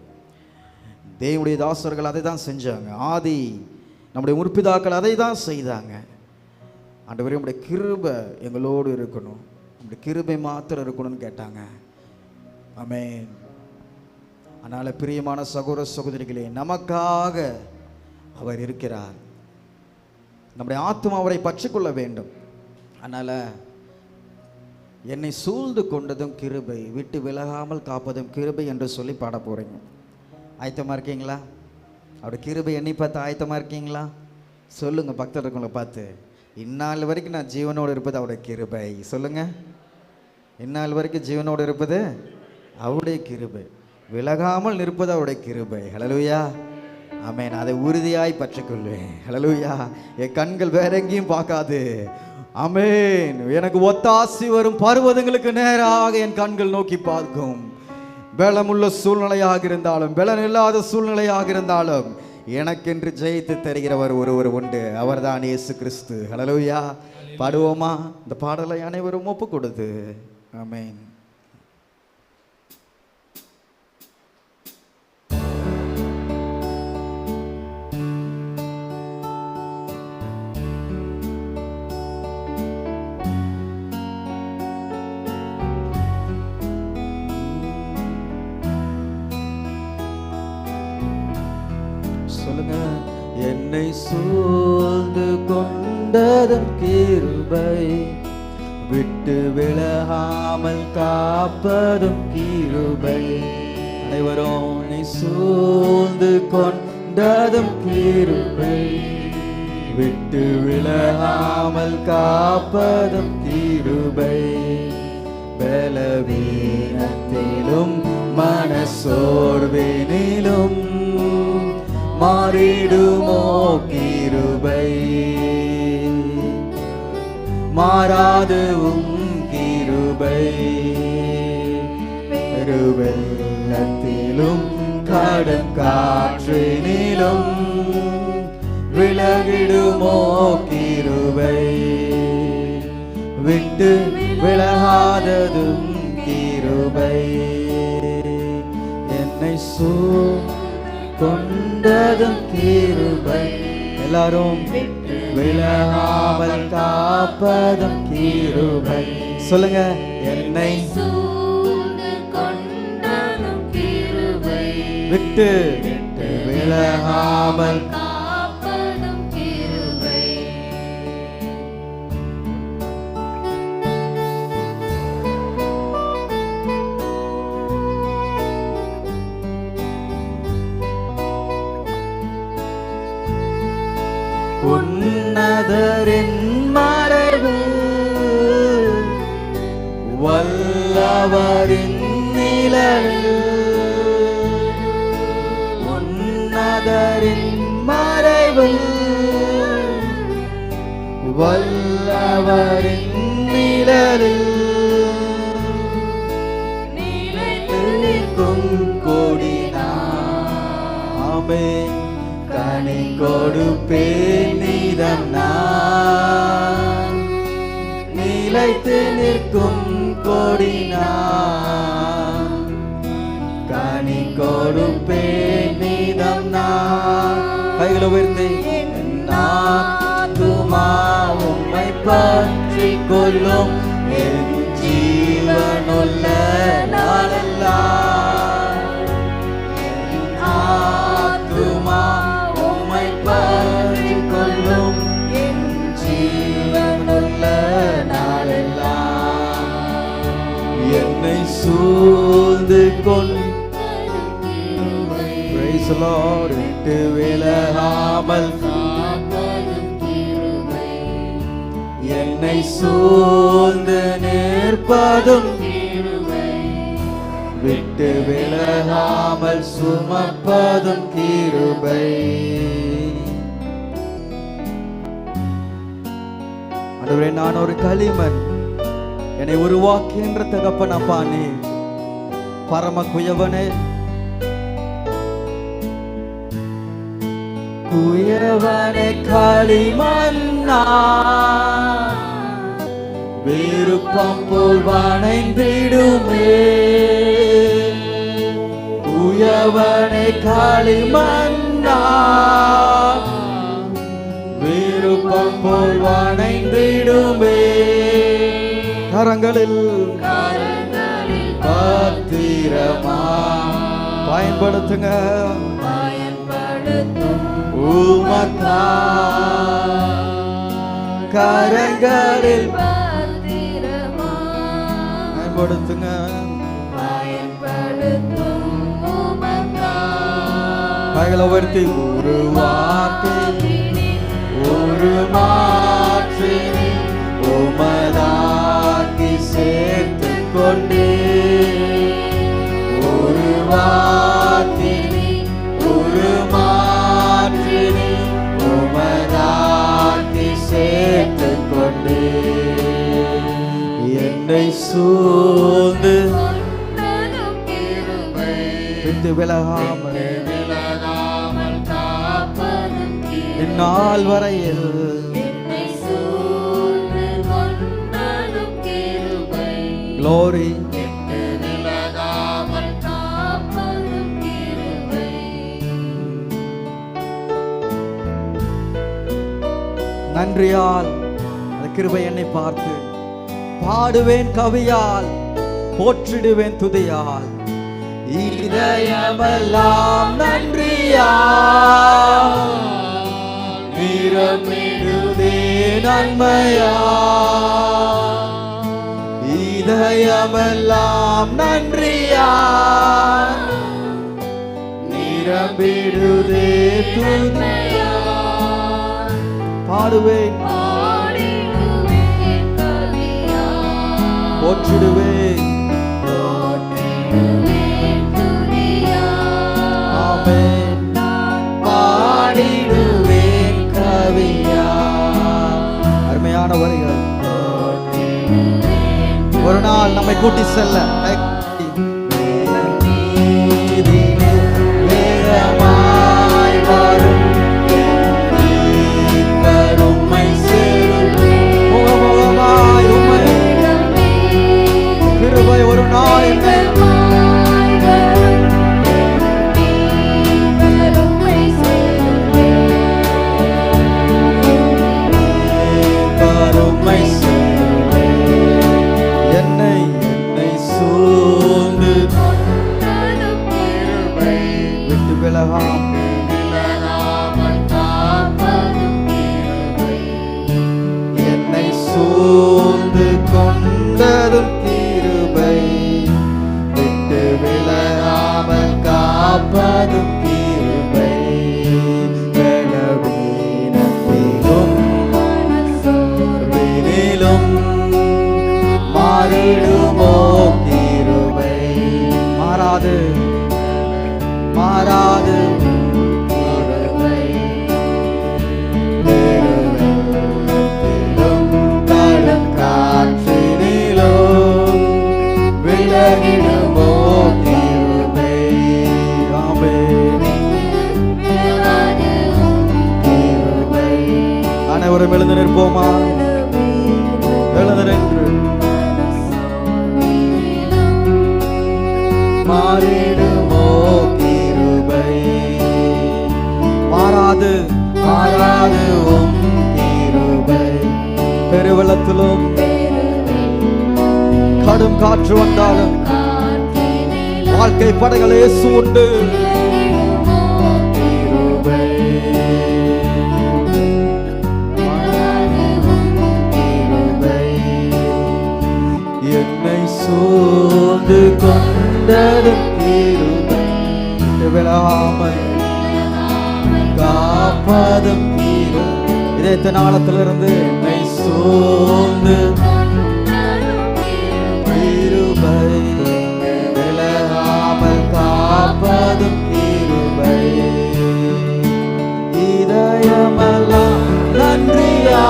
தேவனுடைய தாசர்கள் அதை தான் செஞ்சாங்க. ஆதி நம்முடைய முற்பிதாக்கள் அதை தான் செய்தாங்க. ஆண்டவரே நம்முடைய கிருபை எங்களோடு இருக்கணும், நம்முடைய கிருபை மாத்திரம் இருக்கணும்னு கேட்டாங்க. ஆமென். அதனால் பிரியமான சகோதர சகோதரிகளே, நமக்காக அவர் இருக்கிறார். நம்முடைய ஆத்துமா அவரை பற்றிக்கொள்ள வேண்டும். அதனால் என்னை சூழ்ந்து கொண்டதும் கிருபை, விட்டு விலகாமல் காப்பதும் கிருபை என்று சொல்லி பாட போகிறீங்க. ஆயத்தமாக இருக்கீங்களா? அவருடைய கிருபை என்னை பார்த்து ஆயத்தமாக இருக்கீங்களா? சொல்லுங்கள் பக்தர் இருக்கவங்களை பார்த்து, இந்நாள் வரைக்கும் நான் ஜீவனோடு இருப்பது அவருடைய கிருபை. சொல்லுங்கள், இந்நாள் வரைக்கும் ஜீவனோடு இருப்பது அவருடைய கிருபை, விலகாமல் நிற்பது அவருடைய கிருபை. ஹல்லேலூயா, ஆமென். அதை உறுதியாய் பற்றிக்கொள்வேன். ஹல்லேலூயா. என் கண்கள் வேற எங்கேயும் பார்க்காது. ஆமென். எனக்கு ஒத்தாசி வரும் பர்வதங்களுக்கு நேராக என் கண்கள் நோக்கி பார்க்கும். பலமுள்ள சூழ்நிலையாக இருந்தாலும் பலன் இல்லாத சூழ்நிலையாக இருந்தாலும் எனக்கென்று ஜெயித்து தருகிறவர் ஒருவர் உண்டு, அவர்தான் இயேசு கிறிஸ்து. ஹல்லேலூயா. பாடுவோமா? இந்த பாடலை அனைவரும் ஒப்பு கொடுத்து. ஆமென். சொல்லுங்க. என்னை சூழ்ந்து கொண்டதும் கிருபை, விட்டு விலகாமல் காப்பதும் கிருபை. அனைவரும், என்னை சூழ்ந்து கொண்டதும் கிருபை, விட்டு விலகாமல் காப்பதும் கிருபை. பலவீனத்திலும் மனசோர்வினிலும் மாறிடுமோ கிருபை, மாறாதுவும் கிருபை. பெருவெள்ளத்திலும் கடும் காற்றினிலும் விலகிடுமோ கிருபை, விட்டு விலகாததும் கிருபை. என்னை கொண்டதும் கிருபை. எல்லாரும், விலகாமல் காப்பதும் கிருபை. சொல்லுங்க. என்னை கொண்டதும் கிருபை, விட்டு விலகாமல் காப்பதும் கிருபை. உன்னதரின் மறைவு, வல்லவரின் நிழலில். உன்னதரின் மறைவு, வல்லவரின் நிழலில் நிலைக்கும் கொடினாமே கனி கொடுப்பேன் நீதம் நான். நிலைத்து நிற்கும் கொடினான், கனி கொடுப்பேன் நீதம் நான். கைகளை உயர்த்தி, ஆத்துமா உம்மை பற்றி கொள்ளும், என் ஜீவனுள்ள நாளெல்லாம். ஆத்துமா உம்மை பற்றி கொள்ளும், என் ஜீவனுள்ள நாளெல்லாம். என்னை சூழ்ந்து கொண்டு Praise the Lord, விட்டு விலகாமல் என்னை சூழ்ந்து நிற்பதும் கிருபை, விட்டு விலகாமல் சுமப்பதும் கிருபை. ஆண்டவரே, நான் ஒரு களிமண், என்னை உருவாக்குகின்ற தகப்பன் அப்பா நீர். பரம குயவனே, குயவனே களிமண்ணா, விருப்பம் போல் வணைந்திடுமே. குயவனே அவனை களிமண்ணா விருப்பம் போல் வணைந்திடுமே. கரங்களில் பத்திரமா பயன்படுத்துங்க. உமக்கா கரங்களில் பயன்படுத்துங்க. கைகளை உயர்த்தி ஒரு வார்த்தை ஒரு மாற்று உமதாக்கி சேர்த்து கொண்டே. ஒரு வார்த்தை ஒரு மாற்று உமதாக்கி சேர்த்து கொண்டே. என்னை சூழ்ந்து விட்டு விலகாமல் இந்நாள் வரையில் glory நன்றியால் அந்த கிருபை என்னை பார்த்து பாடுவேன் கவியால் போற்றிடுவேன் துதியால். இதயமெல்லாம் நன்றியால் நிரம்பிடுதே நன்மையால். இதயமெல்லாம் நன்றியால் நிரம்பிடுதே துதியால். பாடுவேன் போற்றிடுவேன். ஆமென். பாடிடுவேன் கவியா. அருமையான வரிகள். ஒரு நாள் நம்மை கூட்டி செல்ல வேகமாய் வரும் உம்மை சேரும் முகமுகமாய் உம்மை கிருபை ஒரு நாள் என்னை என்னை சூழ்ந்து கொண்டதும் கிருபை விட்டு விலகாமல் காப்பதும் கிருபை. பலவீனத்திலும் சோர்வினிலும் மாறிடுமோ கிருபை. மாறாது மாறாது அனைவரும் எழுந்து நிற்போமா? எழுந்து நின்று மாறிடுமோ கிருபை. மாறாது மாறாது உம் கிருபை. பெருவெள்ளத்திலும் கடும் காற்று வந்தாலும் வாழ்க்கை படைகள் இயேசு உண்டு. என்னை சூழ்ந்து கொண்டதும் கிருபை விலகாமல் காப்பதும் கிருபை. இதே நாளத்திலிருந்து என்னை சூழ்ந்து கிருபை விலகாமல் காப்பதும் கிருபை. இதயமெல்லாம் நன்றியா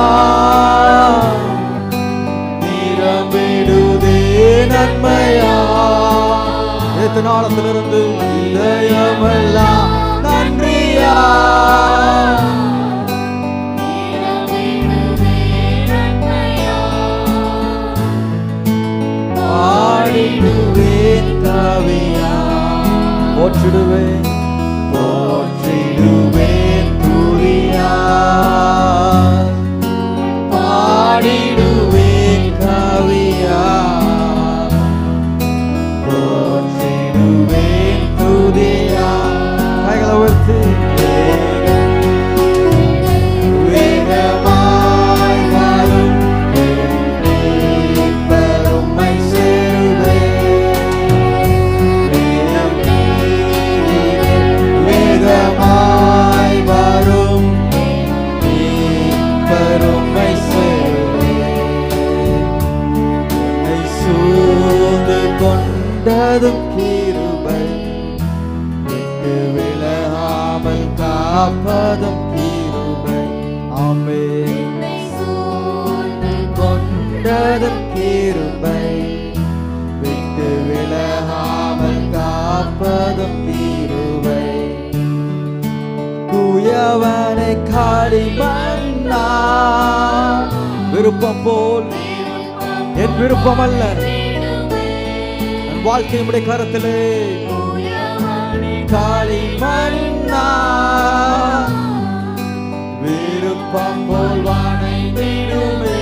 நிரம்பிடுதே நன்மையா. நாளத்திலிருந்து இதயமெல்லாம் நன்றியா பாடிடுவேன் கவியா. போற்றிடுவேன் போற்றிடுவேன் துதியால் பாடிடுவேன் கவியால் போற்றிடுவேன் துதியால் கைகளை உயர்த்தி கொண்டதும் கிருபை விட்டு விலகாமல் காப்பதும் கிருபை ஆமென் கொண்டதும் கிருபை விட்டு விலகாமல் காப்பதும் கிருபை குயவனை களிமண்ணா விருப்பம் போல் என் விருப்பம் அல்ல வாழ்க்கை நம்முடைய கரத்திலே களிமண்ணா விருப்பம் போல் வணைந்திடுமே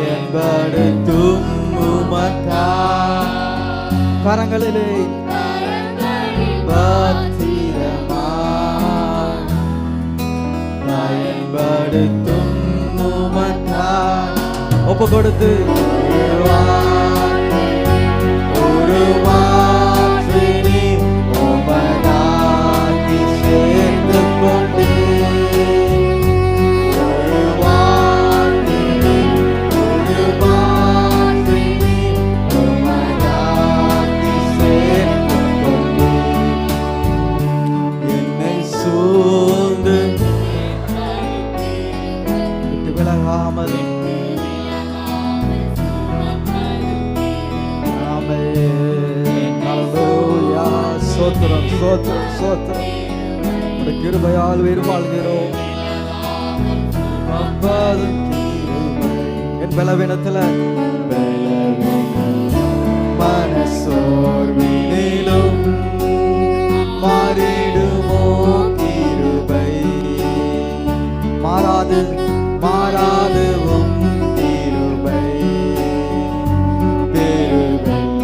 பயன்படுத்தும் உமக்கா கரங்களிலே பயன்படுத்தும் உமக்காய் ஒப்பு கொடுத்து ஒரு வார்த்தை உமதாக்கி சேர்ந்து கொண்டு ஒரு வார்த்தை உமதாக்கி சேர்ந்து கொண்டு என்னை சூழ்ந்து விலகாமல் சோத்திரம் சோத்திரம் சோத்திரம் உடைய கிருபையால் உயிர் வாழ்கிறோம் என் பலவீனத்துல மனசோர்வினிலும் மாறிடுமோ கிருபை மாறாது மாறாதுவும் கிருபை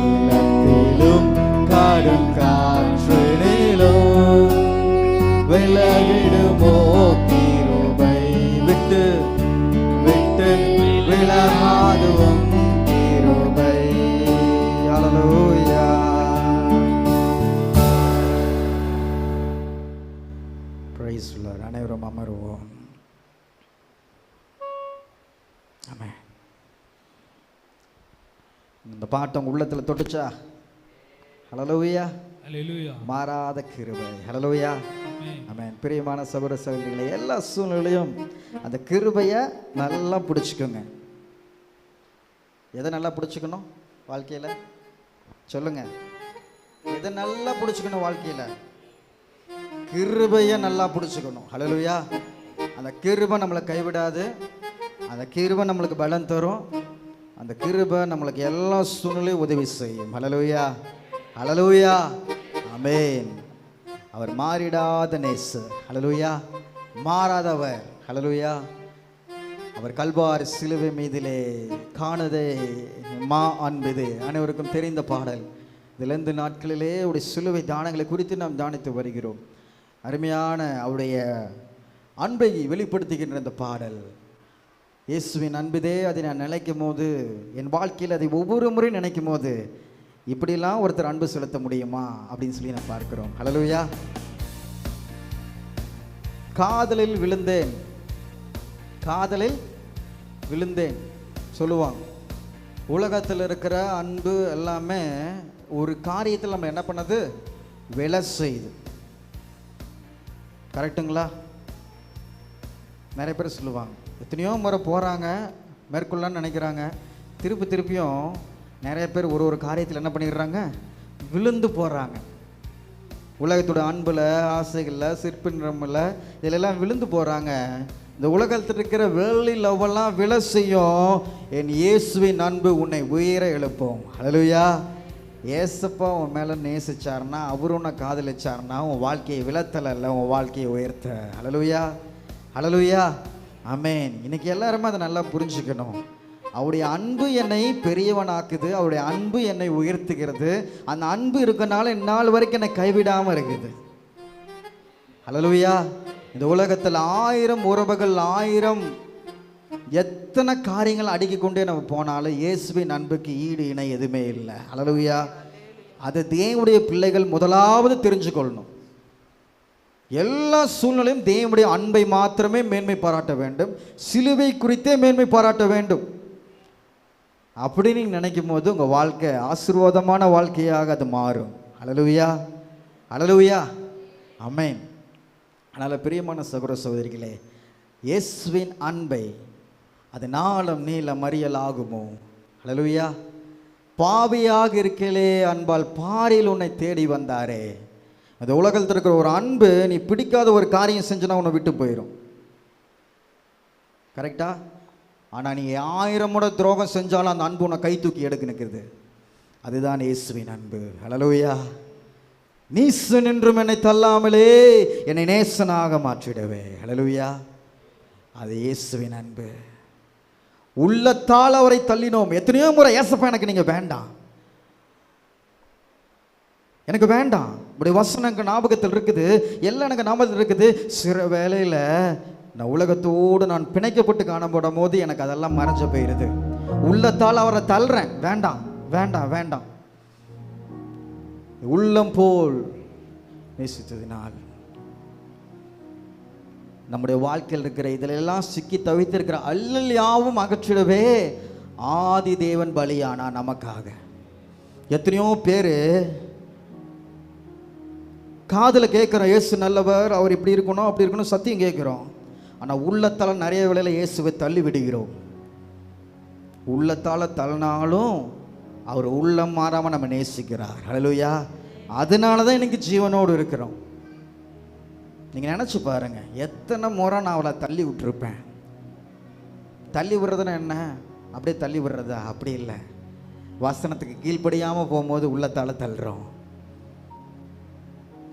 பெருவெள்ளத்திலும் கடும் காற்றினிலும் விலகிடுமோ கிருபை விட்டு விட்டு விலகாதுவும் கிருபை ஹல்லேலூயா பிரைஸ் தி லார்ட் அனைவரும் அமருவோம் இந்த பாட்டு உங்க உள்ளத்துல தொட்டுச்சா ஹல்லேலூயா ஹல்லேலூயா மாறாத கிருபை ஹல்லேலூயா ஆமென் பிரியமான சகோதர சகோதரிகளே எல்லா சூழ்நிலையும் அந்த கிருபையை நல்லா பிடிச்சுக்கோங்க எதை நல்லா பிடிச்சுக்கணும் வாழ்க்கையில சொல்லுங்க எதை நல்லா பிடிச்சுக்கணும் வாழ்க்கையில கிருபையை நல்லா பிடிச்சுக்கணும் ஹல்லேலூயா அந்த கிருபை நம்மளை கைவிடாது அந்த கிருபை நம்மளுக்கு பலம் தரும் அந்த கிருபை நம்மளுக்கு எல்லா சூழ்நிலையும் உதவி செய்யும் ஹல்லேலூயா ஹல்லேலூயா ஆமென் அவர் மாறிடாத நேசர் ஹல்லேலூயா மாறாதவர் ஹல்லேலூயா அவர் கல்வாரி சிலுவை மீதிலே காணுதே மா அன்பது அனைவருக்கும் தெரிந்த பாடல் இதிலிருந்து நாட்களிலே அவருடைய சிலுவை தானங்களை குறித்து நாம் தானித்து வருகிறோம் அருமையான அவருடைய அன்பை வெளிப்படுத்துகின்ற இந்த பாடல் இயேசுவின் அன்புதே அதை நான் நினைக்கும் போது என் வாழ்க்கையில் அதை ஒவ்வொரு முறையும் நினைக்கும் போது இப்படிலாம் ஒருத்தர் அன்பு செலுத்த முடியுமா அப்படின்னு சொல்லி நான் பார்க்கிறோம் ஹல்லேலூயா காதலில் விழுந்தேன் காதலில் விழுந்தேன் சொல்லுவாங்க உலகத்தில் இருக்கிற அன்பு எல்லாமே ஒரு காரியத்தில் நம்ம என்ன பண்ணது விலை செய்யுது கரெக்டுங்களா நிறைய பேர் சொல்லுவாங்க எத்தனையோ முறை போகிறாங்க மேற்கொள்ளலான்னு நினைக்கிறாங்க திருப்பியும் நிறைய பேர் ஒரு காரியத்தில் என்ன பண்ணிடுறாங்க விழுந்து போகிறாங்க உலகத்தோட அன்பில் ஆசைகளில் சிற்பின்றமில் இதிலெல்லாம் விழுந்து போகிறாங்க இந்த உலகத்தில் இருக்கிற வேர்ல்ட்லி லவ்வெல்லாம் விலை செய்யும், என் இயேசுவின் அன்பு உன்னை உயர எழுப்போம். ஹல்லேலூயா. ஏசப்பா உன் மேலே நேசிச்சார்னா, அவர் உன்னை காதலிச்சார்னா, உன் வாழ்க்கையை விலத்தல இல்லை, உன் வாழ்க்கையை உயர்த்த. ஹல்லேலூயா, ஹல்லேலூயா, ஆமென். இன்னைக்கு எல்லாருமே அதை நல்லா புரிஞ்சுக்கணும். அவருடைய அன்பு என்னை பெரியவனாக்குது, அவருடைய அன்பு என்னை உயர்த்துகிறது. அந்த அன்பு இருக்கனால இந்நாள் வரைக்கும் என்னை கைவிடாமல் இருக்குது. ஹல்லேலூயா. இந்த உலகத்தில் 1000 உறவுகள், 1000 எத்தனை காரியங்கள் அடுக்கி கொண்டே நம்ம போனாலும் இயேசுவின் அன்புக்கு ஈடு இணை எதுவுமே இல்லை. ஹல்லேலூயா. அது தேவனுடைய பிள்ளைகள் முதலாவது தெரிஞ்சுக்கொள்ளணும். எல்லா சூழ்நிலையும் தேவனுடைய அன்பை மாத்திரமே மேன்மை பாராட்ட வேண்டும், சிலுவை குறித்தே மேன்மை பாராட்ட வேண்டும். அப்படி நீங்கள் நினைக்கும் போது உங்கள் வாழ்க்கை ஆசீர்வாதமான வாழ்க்கையாக அது மாறும். ஹல்லேலூயா, ஹல்லேலூயா, ஆமென். அதனால் பிரியமான சகோதர சகோதரிகளே, இயேசுவின் அன்பை அது நாளும் நீளம் அறியல் ஆகுமோ? ஹல்லேலூயா. பாவியாக இருக்கலே அன்பால் பாரில் உன்னை தேடி வந்தாரே. அந்த உலகத்தில் இருக்கிற ஒரு அன்பு, நீ பிடிக்காத ஒரு காரியம் செஞ்சுனா உன்னை விட்டு போயிடும். கரெக்டா? ஆனால் நீ 1000 முறை துரோகம் செஞ்சாலும் அந்த அன்பு உன்னை கை தூக்கி எடுக்க நிற்கிறது. அதுதான் இயேசுவின் அன்பு. ஹல்லேலூயா. நீசன் என்றும் என்னை தள்ளாமலே என்னை நேசனாக மாற்றிடவே. ஹல்லேலூயா. அது இயேசுவின் அன்பு. உள்ளத்தால் அவரை தள்ளினோம். எத்தனையோ முறை ஏசப்பா எனக்கு நீங்கள் வேண்டாம், எனக்கு வேண்டாம். இப்படி வசனம் எனக்கு ஞாபகத்தில் இருக்குது, எல்லாம் எனக்கு ஞாபகத்தில் இருக்குது. சில வேளையில் நான் உலகத்தோடு நான் பிணைக்கப்பட்டு காணப்படும் போது எனக்கு அதெல்லாம் மறைஞ்ச போயிடுது. உள்ளத்தால் அவரை தள்ளுறேன், வேண்டாம் வேண்டாம் வேண்டாம். உள்ளம் போல் நேசித்ததினால் நம்முடைய வாழ்க்கையில் இருக்கிற இதிலெல்லாம் சிக்கி தவித்திருக்கிற அல்லல் யாவும் அகற்றிடவே ஆதி தேவன் பலியானா நமக்காக. எத்தனையோ பேர் காதில் கேட்குறோம், இயேசு நல்லவர், அவர் இப்படி இருக்கணும் அப்படி இருக்கணும், சத்தியம் கேட்குறோம். ஆனால் உள்ளத்தால் நிறைய வேளையில் இயேசுவை தள்ளி விடுகிறோம். உள்ளத்தால் தள்ளினாலும் அவர் உள்ளம் மாறாமல் நம்ம நேசிக்கிறார். ஹல்லேலூயா. அதனால தான் இன்னைக்கு ஜீவனோடு இருக்கிறோம். நீங்கள் நினச்சி பாருங்கள், எத்தனை முறை நான் அவளை தள்ளி விட்டுருப்பேன். தள்ளி விடுறதுன்னா என்ன? அப்படியே தள்ளி விடுறதா? அப்படி இல்லை. வசனத்துக்கு கீழ்ப்படியாமல் போகும்போது உள்ளத்தால் தள்ளுறோம்.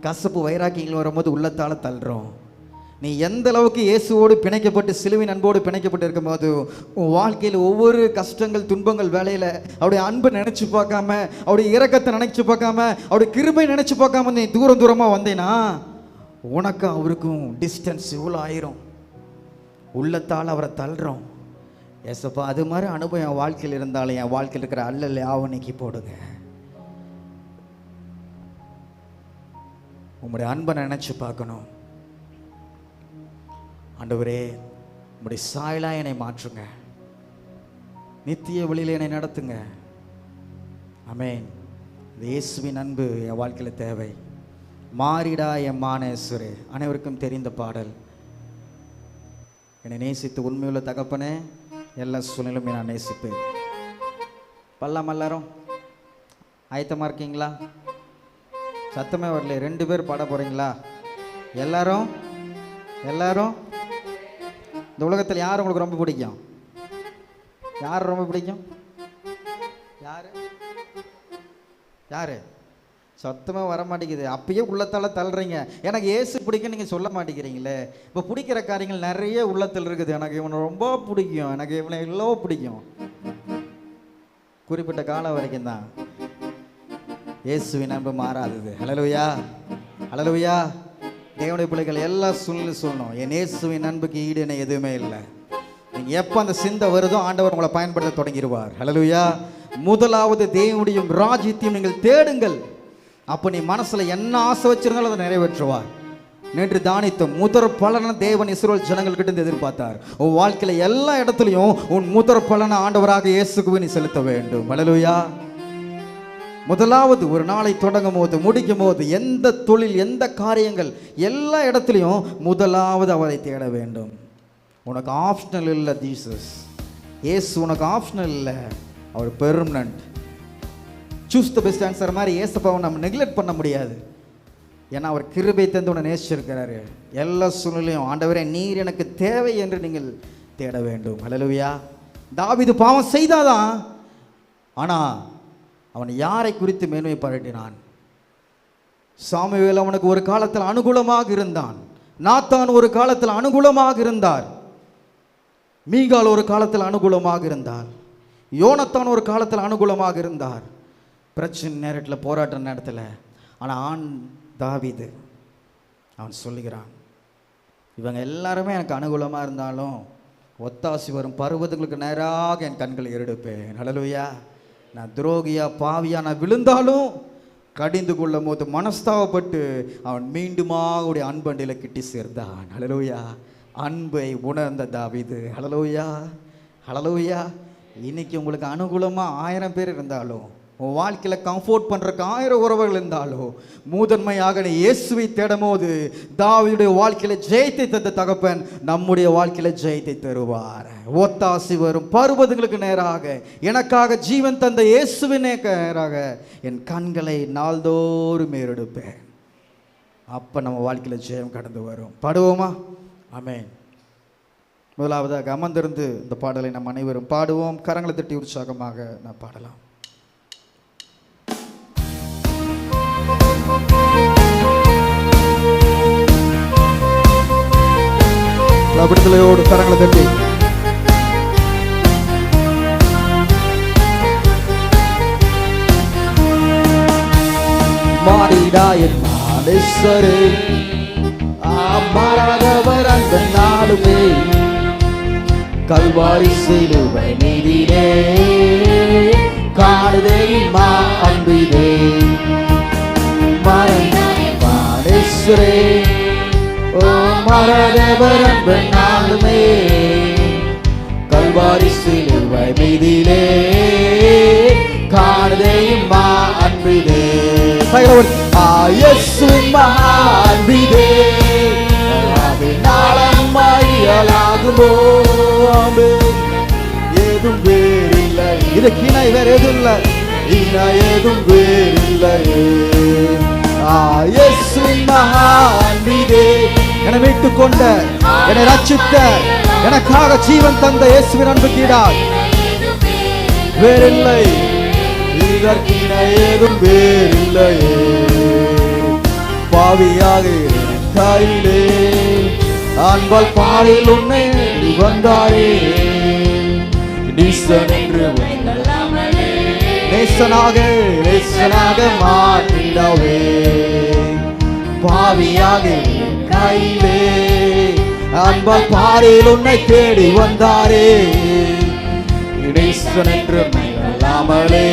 கசப்பு வைராக்கியங்கள் வரும்போது உள்ளத்தால் தள்ளுறோம். நீ எந்த அளவுக்கு இயேசுவோடு பிணைக்கப்பட்டு சிலுவின் அன்போடு பிணைக்கப்பட்டு இருக்கும்போது உன் வாழ்க்கையில் ஒவ்வொரு கஷ்டங்கள் துன்பங்கள் வேலையில் அவருடைய அன்பை நினச்சி பார்க்காம, அவருடைய இரக்கத்தை நினச்சி பார்க்காம, அவருடைய கிருபை நினச்சி பார்க்காம நீ தூரம் தூரமாக வந்தேன்னா உனக்கு அவருக்கும் டிஸ்டன்ஸ் இவ்வளோ ஆயிரும். உள்ளத்தால் அவரை தள்ளுறோம். ஏசப்பா, அது மாதிரி அனுபவம் என் வாழ்க்கையில் இருந்தாலும் என் வாழ்க்கையில் இருக்கிற அல்லல் யாவும் நீக்கி போடுங்க. உங்களுடைய அன்பை நினச்சி பார்க்கணும். ஆண்டவரே, உங்களுடைய சாயலா என்னை மாற்றுங்க, நித்திய வழியில் என்னை நடத்துங்க. ஆமென். இயேசுவின் அன்பு என் வாழ்க்கையில் தேவை. மாறிடா என் மானேஸ்வரே, அனைவருக்கும் தெரிந்த பாடல். என்னை நேசித்து உண்மையுள்ள தகப்பனே, எல்லா சூழ்நிலும் நான் நேசிப்பேன். பல்லாம் எல்லாரும் ஆயத்தமாக இருக்கீங்களா? சத்தமே வரல. 2 பேர் பாட போகிறீங்களா? எல்லாரும் எல்லாரும் இந்த உலகத்தில் யார் உங்களுக்கு ரொம்ப பிடிக்கும்? யார் ரொம்ப பிடிக்கும்? யார் யார்? சத்தமாக வர மாட்டேங்குது. அப்பயே உள்ளத்தால் தள்ளுறீங்க. எனக்கு ஏசு பிடிக்கும் நீங்கள் சொல்ல மாட்டேங்கிறீங்களே. இப்போ பிடிக்கிற காரியங்கள் நிறைய உள்ளத்தில் இருக்குது. எனக்கு இவனை ரொம்ப பிடிக்கும், எனக்கு இவனை எவ்வளோ பிடிக்கும். குறிப்பிட்ட காலம் வரைக்கும் தான். இயேசுவின் அன்பு மாறாதது. ஹல்லேலூயா, ஹல்லேலூயா. தேவனுடைய பிள்ளைகள் எல்லா சூழ்நிலையும் சொல்லணும், என் இயேசுவின் அன்புக்கு ஈடு என்ன எதுவுமே இல்லை. நீங்கள் எப்போ அந்த சிந்தை வருதோ ஆண்டவர் உங்களை பயன்படுத்த தொடங்கிடுவார். ஹல்லேலூயா. முதலாவது தேவனுடைய ராஜ்யத்தையும் நீங்கள் தேடுங்கள். அப்போ நீ மனசில் என்ன ஆசை வச்சிருந்தாலும் அதை நிறைவேற்றுவார். நேற்று தானித்த முதற் பலனை தேவன் இஸ்ரவேல் ஜனங்கள்கிட்ட எதிர்பார்த்தார். உன் வாழ்க்கையில் எல்லா இடத்துலையும் உன் முதற் பலனை ஆண்டவராக இயேசுவுக்கு நீ செலுத்த வேண்டும். ஹல்லேலூயா. முதலாவது ஒரு நாளை தொடங்கும் போது முடிக்கும் போது எந்த தொழில் எந்த காரியங்கள் எல்லா இடத்துலையும் முதலாவது அவரை தேட வேண்டும். உனக்கு ஆப்ஷனல் இல்லை. ஜீசஸ் இயேசு உனக்கு ஆப்ஷனல் இல்லை, அவர் permanent. Choose the best answer மாதிரி ஏசப்பாவை நம்ம நெக்லெக்ட் பண்ண முடியாது. ஏன்னா அவர் கிருபை தந்து உன்னை நேசிச்சிருக்கிறாரு. எல்லா சூழ்நிலையும் ஆண்டவரே நீர் எனக்கு தேவை என்று நீங்கள் தேட வேண்டும். ஹல்லேலூயா. தாவீது பாவம் செய்தாதான், ஆனால் அவன் யாரை குறித்து மேன்மை பாராட்டினான்? சாமுவேல் அவனுக்கு ஒரு காலத்தில் அனுகூலமாக இருந்தான். நாத்தான் ஒரு காலத்தில் அனுகூலமாக இருந்தார். மீகால் ஒரு காலத்தில் அனுகூலமாக இருந்தார். யோனத்தான் ஒரு காலத்தில் அனுகூலமாக இருந்தார். பிரச்சனை நேரத்தில், போராட்ட நேரத்தில். ஆனால் தாவீது அவன் சொல்லுகிறான், இவங்க எல்லாருமே எனக்கு அனுகூலமாக இருந்தாலும் ஒத்தாசி வரும் பருவத்துகளுக்கு நேராக என் கண்களை ஏறெடுப்பேன். ஹல்லேலூயா. நான் துரோகியா பாவியா நான் விழுந்தாலும் கடிந்து கொள்ளும் போது மனஸ்தாவப்பட்டு அவன் மீண்டுமாக உடைய அன்பண்டில் கிட்டி சேர்ந்தான். ஹல்லேலூயா. அன்பை உணர்ந்த தாவீது. ஹல்லேலூயா. ஹல்லேலூயா. இன்னைக்கு உங்களுக்கு அனுகூலமாக 1000 பேர் இருந்தாலும், உன் வாழ்க்கையில் கம்ஃபோர்ட் பண்ணுறக்கு 1000 உறவுகள் இருந்தாலும், முதன்மையாக நீ இயேசுவை தேடும் போது தாவீதுடைய வாழ்க்கையில் ஜெயத்தை தந்த தகப்பன் நம்முடைய வாழ்க்கையில் ஜெயத்தை தருவார். ஒத்தாசி வரும் பருவதங்களுக்கு நேராக எனக்காக ஜீவன் தந்த இயேசுவின் நேராக என் கண்களை நாள்தோறும் ஏறெடுப்பேன். அப்போ நம்ம வாழ்க்கையில் ஜெயம் கடந்து வரும். பாடுவோமா? ஆமென். முதலாவதாக அமர்ந்திருந்து இந்த பாடலை நம் அனைவரும் பாடுவோம். கரங்களை தட்டி உற்சாகமாக நான் பாடலாம். விடுதலையோடு கரங்களை தட்டி மாறிடாயின் மாடேஸ்வரே, மாறாதவர் அந்த நாடுமே, கல்வாரி சிலுவை நீதிலே காணுதே மா அன்பிலே. மாடேஸ்வரே, ஓ மாறாதவர் அந்த நாடுமே, கல்வாரி சிலுவை மீதிலே காணுதே மா அன்பிலே. இயேசுவின் மகா அன்பிலே நாளம்மாயியலாகுமோ, ஏதும் வேறில்லை, இதற்கு இணை வேற எதுவும் இல்லை, இணை ஏதும் வேறில்லை. இயேசுவின் மகா அன்பிலே என்னை மீட்டுக் கொண்ட, என்னை ரட்சித்த, எனக்காக ஜீவன் தந்த இயேசுவின் அன்புக்கு ஈடாய் வேறில்லை, இதற்கு இணை ஏதும் வேறில்லையே. பாவியாக கையிலே அன்பால் பாலில் உன்னை வந்தாயே, நீசன் என்று நேசனாக நேசனாக மாற்றிடவே. பாவியாக கையிலே அன்பால் பாலில் உன்னை தேடி வந்தாரே, நேசன் என்று அல்லாமலே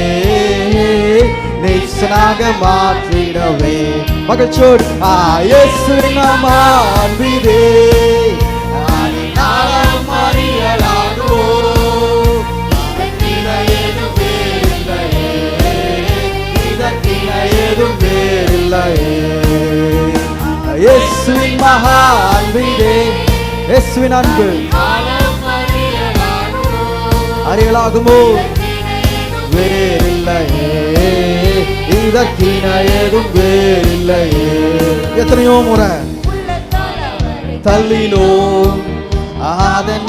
நேசனாக மாற்றிடவே. மகிழ்ச்சியோடு இயேசுவின் அன்பிலே நாளும் அறியலாகுமோ, இதற்கு ஏதும் வேறில்லையே. இயேசுவின் மகா அன்பிலே, இயேசுவின் அன்பு அறியலாகுமோ, வேறில்லையே, இதற்கின ஏதும் வேறில்லையே. எத்தனையோ முறை தள்ளினோ அதன்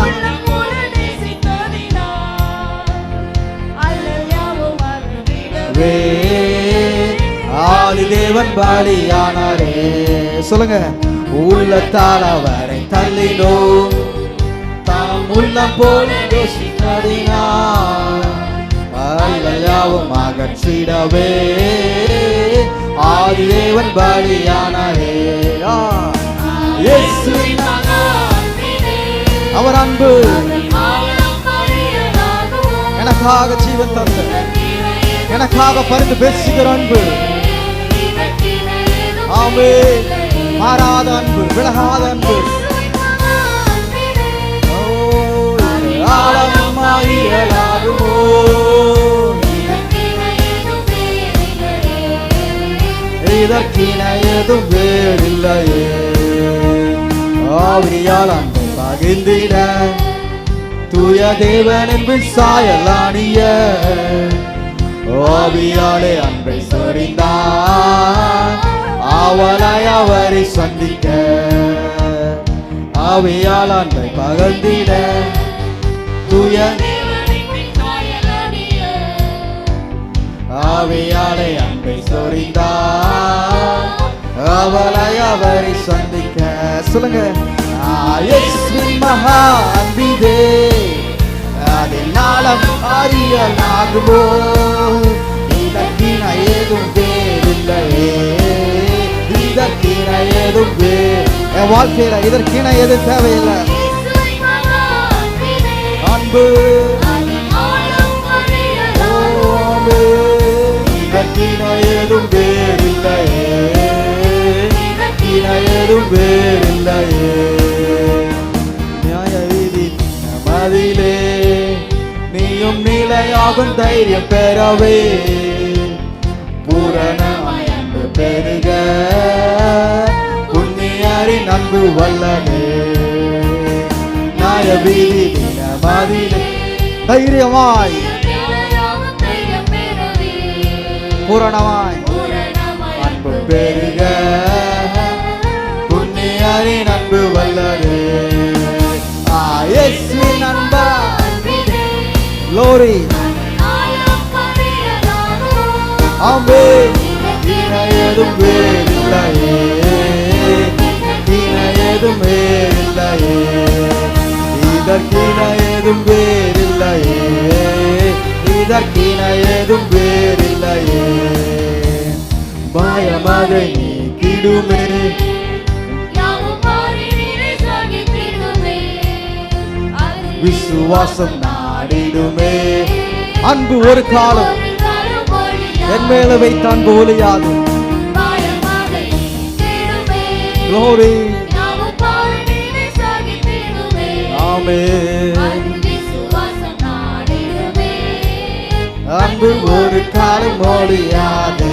ஆதி தேவன் பாலியானாரே. சொல்லுங்க. உள்ளத்தால் அவரை தள்ளினோ, தாம் உள்ளம் போல யோசித்ததினார் அல்லையாவும் அகற்றிடவே ஆதி தேவன் பாலியானாரே. அவர் அன்பு எனக்காக ஜீவன் தந்த, எனக்காக பரிந்து பேசுகிற அன்பு. ஆமென். மாறாத அன்பு, விலகாத அன்பு. ஆழமாயியலாகுமோ, இதற்கின ஏதும் வேறில்லையே. ஆவியால் அன்பு பகிர்ந்திட தூய தேவன் என்பின் சாயலானிய ஆவியாலே அன்பை சொரிந்தார், ஆவலாய் அவரை சந்திக்க ஆவியால் அன்பை பகர்ந்திட தூய ஆவியாலே அன்பை சொரிந்தார் அவளை அவரை சந்திக்க. சொல்லுங்க. இயேசுவின் மகா அன்பிதே அதில் நாளம் அறியலாகுமோ இதற்கின ஏதும் வேறில்லையே இதற்கின ஏதும் என் வாழ்க்கையில இதற்கின எதுவும் தேவையில்லை. அன்பு இதற்கின ஏதும் வேறில்லையே இதற்கின ஏதும் வேறில்லையே. நியாய விதி மதிலே நீயும் நிலையாகும் தைரியம் பெறவே பூரணமாய் அன்பு பெருக புண்ணியரின் அன்பு வல்லனே. நியாய விதி மதிலே தைரியமாய் பூரணமாய் அன்பு பெருக புண்ணியரின் அன்பு வல்லனே. இயேசுவின் அன்பா glory ஆமென். ஏதும் வேறில்லையே ஏதும் வேறில்லையே இதற்கின ஏதும் வேறில்லையே இதற்கின ஏதும் வேறில்லையே. பயமதை நீக்கிடுமே விசுவாசம் நாடிடுமே. அன்பு ஒரு காலம் என் மேல வைத்த அன்பு ஒளியாது. Glory ஆமென். அன்பு ஒரு காலம் ஒளியாது.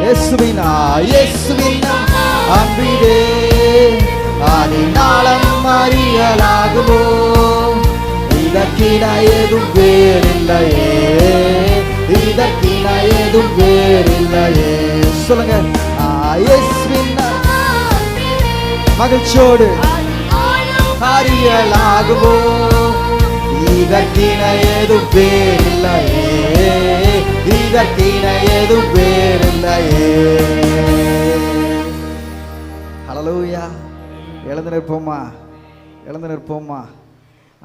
இயேசுவின் அன்பிலே அதினாலம் அறியலாகுமோ இதற்கின ஏதும் வேறில்லையே இதற்கின ஏதும் வேறில்லையே. சொல்லுங்க. இயேசுவின் மகிழ்ச்சியோடு அறியலாகுமோ இதற்கின ஏதும் வேறில்லையே இதற்கின ஏதும் வேறில்லையே. ஹல்லேலூயா. எழுந்து நிற்போமா எழுந்து நிற்போமா.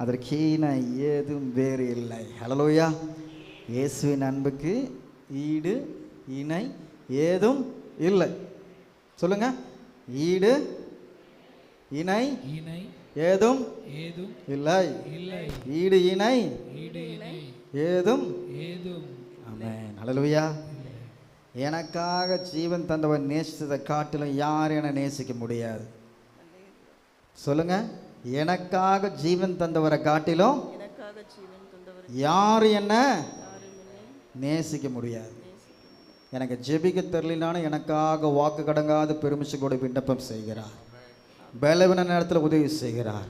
அதற்கீன ஏதும் வேறு இல்லை. ஹல்லேலூயா. இயேசுவின் அன்புக்கு ஈடு இணை ஏதும் இல்லை. சொல்லுங்க. ஈடு இணை ஏதும் இல்லை. ஈடு இணை ஏதும். ஆமென். ஹல்லேலூயா. எனக்காக ஜீவன் தந்தவன் நேசித்ததை காட்டிலும் யாரும் என்னை நேசிக்க முடியாது. சொல்லுங்க. எனக்காக ஜீவன் தந்தவரை காட்டிலும் யாரும் என்ன நேசிக்க முடியாது. எனக்கு ஜெபிக்க தெரியலனாலும் எனக்காக வாக்கு கடங்காத பெருமிச்சு கூட விண்ணப்பம் செய்கிறார். பலவீன நேரத்தில் உதவி செய்கிறார்.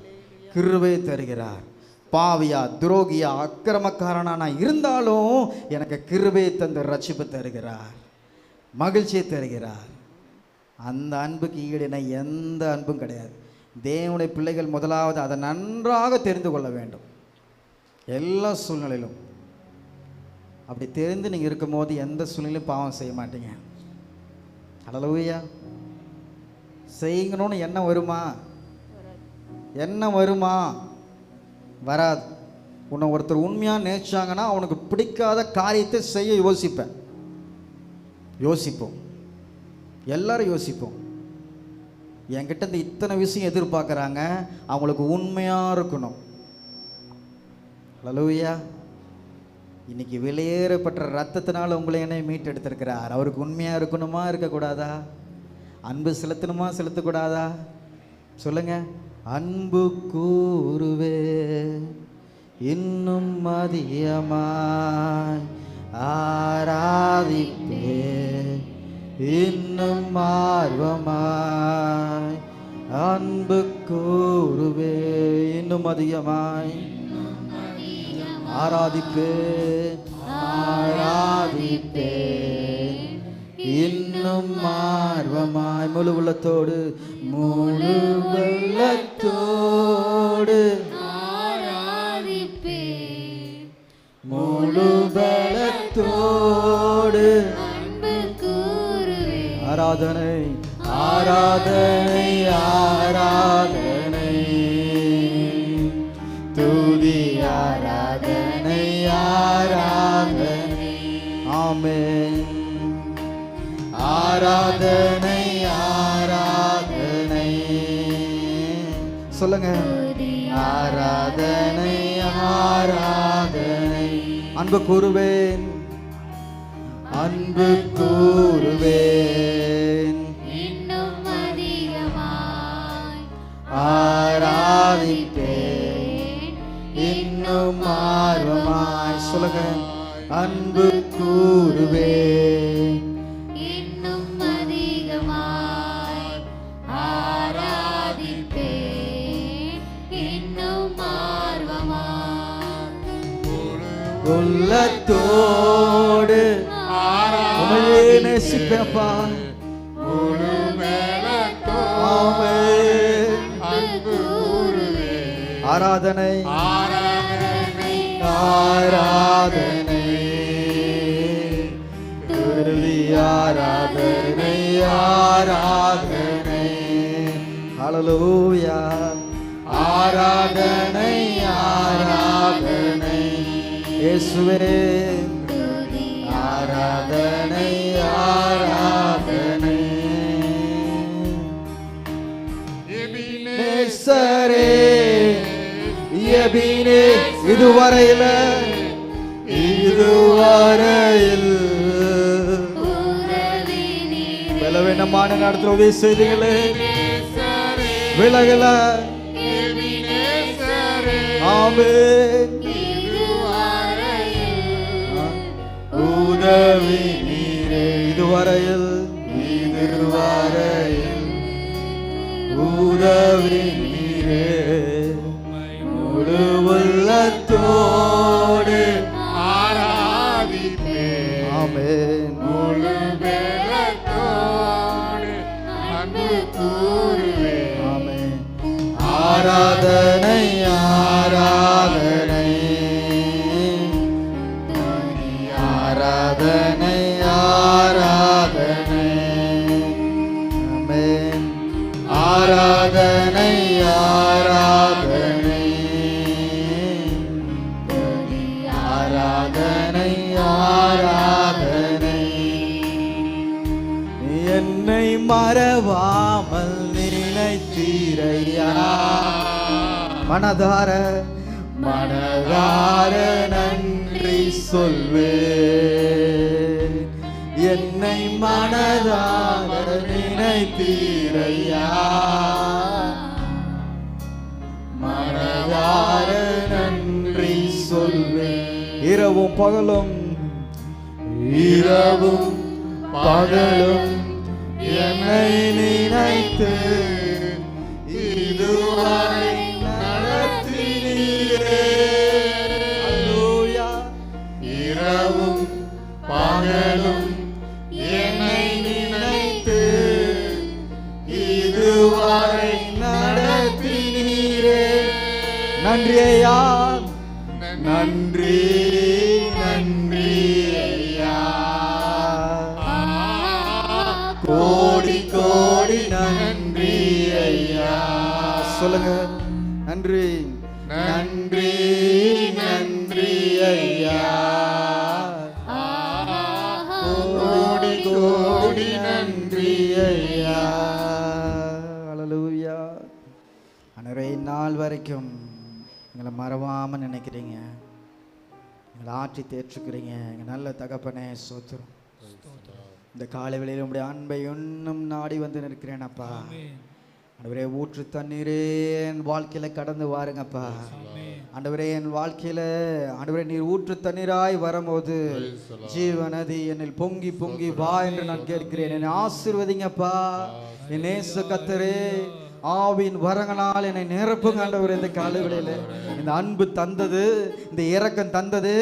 கிருபை தருகிறார். பாவியா துரோகியா அக்கிரமக்காரனா நான் இருந்தாலும் எனக்கு கிருபை தந்து ரட்சிப்பு தருகிறார். மகிழ்ச்சியை தருகிறார். அந்த அன்புக்கு ஈடுன எந்த அன்பும் கிடையாது. தேவனுடைய பிள்ளைகள் முதலாவது அதை நன்றாக தெரிந்து கொள்ள வேண்டும். எல்லா சூழ்நிலையிலும் அப்படி தெரிந்து நீங்கள் இருக்கும்போது எந்த சூழ்நிலையும் பாவம் செய்ய மாட்டீங்க. ஹல்லேலூயா. செய்யணும்னு எண்ணம் வருமா? எண்ணம் வருமா? வராது. உன்னை ஒருத்தர் உண்மையாக நேசிச்சாங்கன்னா அவனுக்கு பிடிக்காத காரியத்தை செய்ய யோசிப்போம். எல்லாரும் யோசிப்போம். என்கிட்ட இந்த இத்தனை விஷயம் எதிர்பார்க்குறாங்க, அவங்களுக்கு உண்மையாக இருக்கணும். ஹல்லேலூயா. இன்னைக்கு வெளியேறப்பட்ட ரத்தத்தினால உங்களை என்னை மீட்டெடுத்திருக்கிறார். அவருக்கு உண்மையாக இருக்கணுமா இருக்கக்கூடாதா? அன்பு செலுத்தணுமா செலுத்தக்கூடாதா? சொல்லுங்க. அன்பு கூறுவே இன்னும் அதிகமாய் ஆராதிப்பே இன்னும் ஆர்வமாய் அன்பு கூறுவே இன்னும் அதிகமாய் ஆராதிப்பே இன்னும் ஆர்வமாய் முழு உள்ளத்தோடு முழு உள்ளத்தோடு ஆராதிப்பேன், முழு பலத்தோடு அன்பு கூறுவேன். ஆராதனை ஆராதனை ஆராதனை துதி ஆராதனை ஆராதனை ஆமென். ஆராதனை ஆராதனை சொல்லுங்க. ஆராதனை ஆராதனை அன்பு கூறுவேன், அன்பு கூறுவேன், இன்னும் அதிகமாய் ஆராதிப்பேன், இன்னும் ஆர்வமாய் சொல்லுங்க. அன்பு கூறுவேன், இன்னும் அதிகமாய் ஆராதிப்பேன், இன்னும் ஆர்வமாய் உள்ளத்தோடு உமையே நேசிப்பேப்பா. ஆமென். ஆராதனை ஆராதனை துதி ஆராதனை ஆராதனை ஹல்லேலூயா. ஆராதனை ஆராதனை இயேசுவே. ஆராதனை ஆராதனை எபினேசரே எபினே இதுவரையில் பலவீனமான நடத்துல உதவி செய்தீங்களே, விலகல. ஆமென். உதவி நீரே இதுவரையில் உதவி நீரே முழு உள்ளத்தோடு ஆராதிப்பேன். ஆமென். முழு பலத்தோடு அன்பு கூறுவேன். ஆமென். ஆராதனை ஆராதனை ஆராதனை ஆராதனை ஆமென். ஆராதனை ஆராதனை ஆராதனை ஆராதனை என்னை மறவாமல் நினைத்தீரையா. மனதார மனதார நன்றி சொல்வேன். என்னை மனதார நினைத்தீரையா. மனதார நன்றி சொல்வேன். இரவும் பகலும் இரவும் பகலும் என்னை நினைத்து இதுவரை நடத்தினீரே. அல்லேலூயா. இரவும் பகலும் என்னை நினைத்து இதுவரை நடத்தினீரே. நன்றி ஐயா, நன்றி நன்றி ஐயா. கோடி கோடி நன்றி ஐயா. சொல்லுங்க. நன்றி நன்றி நன்றி ஐயா. கோடி கோடி நன்றி ஐயா. ஹல்லேலூயா. அன்றைய நாள் வரைக்கும் எங்களை மறவாமல் நினைக்கிறீங்க, எங்களை ஆற்றி தேற்றுக்கிறீங்க. எங்கள் நல்ல தகப்பனே ஸ்தோத்திரம். இந்த காலை வேளையில் உங்களுடைய அன்பை இன்னும் நாடி வந்து நிற்கிறேன் அப்பா. ஆண்டவரே, ஊற்று தண்ணீரே என் வாழ்க்கையில் கடந்து வாருங்கப்பா. ஆண்டவரே, என் வாழ்க்கையில் ஆண்டவரே நீர் ஊற்று தண்ணீராய் வரும்போது ஜீவநதி என்னில் பொங்கி பொங்கி வா என்று நான் கேட்கிறேன். என்னை ஆசீர்வதிங்கப்பா. என் நேச கர்த்தரே, ஆவியின் வரங்களால் என்னை நிரப்புங்க ஆண்டவரே. இந்த காலைவேளையில இந்த அன்பு தந்தது, இந்த இரக்கம் தந்தது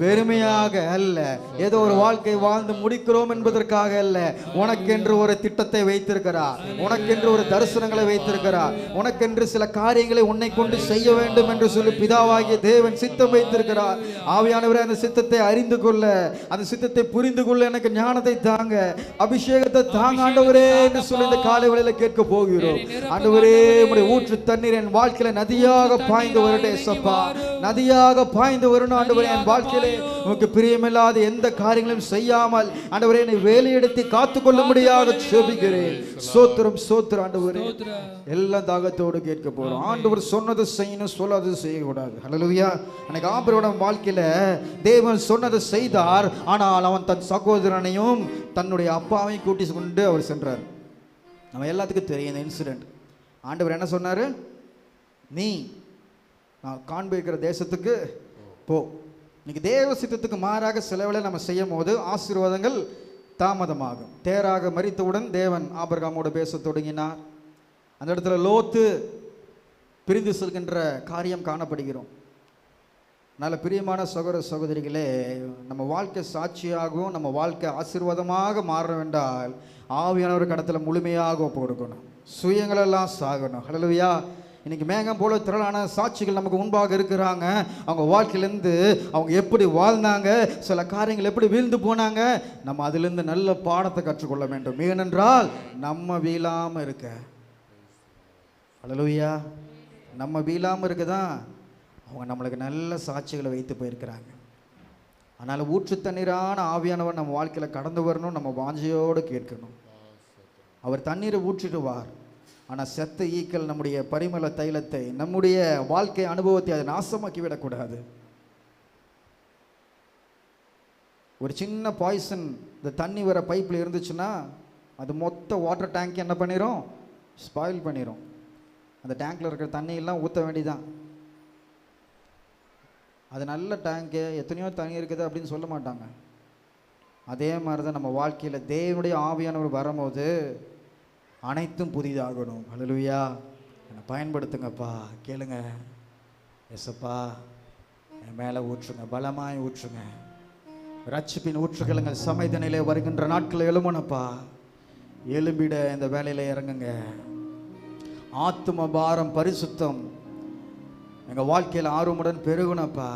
வெறுமையாக அல்ல, ஏதோ ஒரு வாழ்க்கை வாழ்ந்து முடிக்கிறோம் என்பதற்காக அல்ல. உனக்கென்று ஒரு திட்டத்தை வைத்திருக்கிறார், உனக்கென்று ஒரு தரிசனங்களை வைத்திருக்கிறார், உனக்கென்று சில காரியங்களை உன்னை கொண்டு செய்ய வேண்டும் என்று சொல்லி பிதாவாகிய தேவன் சித்தம் வைத்திருக்கிறார். ஆவியானவரே, அந்த சித்தத்தை அறிந்து கொள்ள, அந்த சித்தத்தை புரிந்து கொள்ள எனக்கு ஞானத்தை தாங்க, அபிஷேகத்தை தாங்க ஆண்டவரே என்று சொல்லி இந்த காலை வேளையில கேட்க போகிறோம். ஆண்டவரே, உம்முடைய ஊற்று தண்ணீர் என் வாழ்க்கையில நதியாக பாய்ந்து வரட்டும் ஏசப்பா, நதியாக பாய்ந்து வரணும் ஆண்டவரே. என் வாழ்க்கையிலே உமக்கு பிரியமில்லாத எந்த காரியங்களும் செய்யாமல் ஆண்டவரே என்னை வேலையெடுத்து காத்துக்கொள்ளும்படியாக ஜெபிக்கிறேன். ஸ்தோத்திரம் ஸ்தோத்திரம் ஆண்டவரே. எல்லாம் தாகத்தோடு கேட்க போறோம். ஆண்டவர் சொன்னதை செய்யணும், சொல்லாதது செய்யக்கூடாது. ஹல்லேலூயா. அன்னைக்கு ஆபிரகாமோட வாழ்க்கையில தேவன் சொன்னதை செய்தார். ஆனால் அவன் தன் சகோதரனையும் தன்னுடைய அப்பாவையும் கூட்டி கொண்டு அவர் சென்றார். நம்ம எல்லாத்துக்கும் தெரியும் இந்த இன்சிடென்ட். ஆண்டவர் என்ன சொன்னார்? நீ நான் காண்பிக்கிற தேசத்துக்கு போ. இன்னைக்கு தேவ சித்தத்துக்கு மாறாக சில வேளை நம்ம செய்யும் போது ஆசீர்வாதங்கள் தாமதமாகும். தேராக மரித்தவுடன் தேவன் ஆபிரகாமோடு பேச தொடங்கினார். அந்த இடத்துல லோத்து பிரிந்து செல்கின்ற காரியம் காணப்படுகிறோம். நல்ல பிரியமான சகோதர சகோதரிகளே, நம்ம வாழ்க்கை சாட்சியாகவும் நம்ம வாழ்க்கை ஆசீர்வாதமாக மாற வேண்டால் ஆவியானவர் கடத்துல முழுமையாக கொடுக்கணும், சுயங்களெல்லாம் சாகணும். ஹல்லேலூயா. இன்னைக்கு மேகம் போல திரளான சாட்சிகள் நமக்கு முன்பாக இருக்கிறாங்க. அவங்க வாழ்க்கையிலேருந்து அவங்க எப்படி வாழ்ந்தாங்க, சில காரியங்கள் எப்படி வீழ்ந்து போனாங்க, நம்ம அதிலிருந்து நல்ல பாடத்தை கற்றுக்கொள்ள வேண்டும். ஏனென்றால் நம்ம வீழாமல் இருக்க, ஹல்லேலூயா, நம்ம வீழாமல் இருக்குதான் அவங்க நம்மளுக்கு நல்ல சாட்சிகளை வைத்து போயிருக்கிறாங்க. அதனால் ஊற்று தண்ணீரான ஆவியானவர் நம்ம வாழ்க்கையில் கடந்து வரணும். நம்ம வாஞ்சையோடு கேட்கணும். அவர் தண்ணீரை ஊற்றிடுவார். ஆனால் செத்த ஈக்கள் நம்முடைய பரிமள தைலத்தை, நம்முடைய வாழ்க்கை அனுபவத்தை அதை நாசமாக்கி விடக்கூடாது. ஒரு சின்ன பாய்சன் இந்த தண்ணி வர பைப்பில் இருந்துச்சுன்னா அது மொத்த வாட்டர் டேங்க் என்ன பண்ணிடும்? ஸ்பாயில் பண்ணிடும். அந்த டேங்க்கில் இருக்கிற தண்ணியெல்லாம் ஊற்ற வேண்டிதான். அது நல்ல டேங்க்கு, எத்தனையோ தண்ணி இருக்குது அப்படின்னு சொல்ல மாட்டாங்க. அதே மாதிரி தான் நம்ம வாழ்க்கையில் தேவனுடைய ஆவியானவர் வரும்போது அனைத்தும் புதிதாகணும். ஹல்லேலூயா. என்னை பயன்படுத்துங்கப்பா, கேளுங்க எஸ்ப்பா, என் மேலே ஊற்றுங்க, பலமாய் ஊற்றுங்க. ரட்சிப்பின் ஊற்றுகளுங்க சமைதனிலே வருகின்ற நாட்களில் எழுமனப்பா, எலும்பிட இந்த வேலையில் இறங்குங்க. ஆத்தும பாரம் பரிசுத்தம் எங்கள் வாழ்க்கையில் ஆர்வமுடன் பெருகுனப்பா.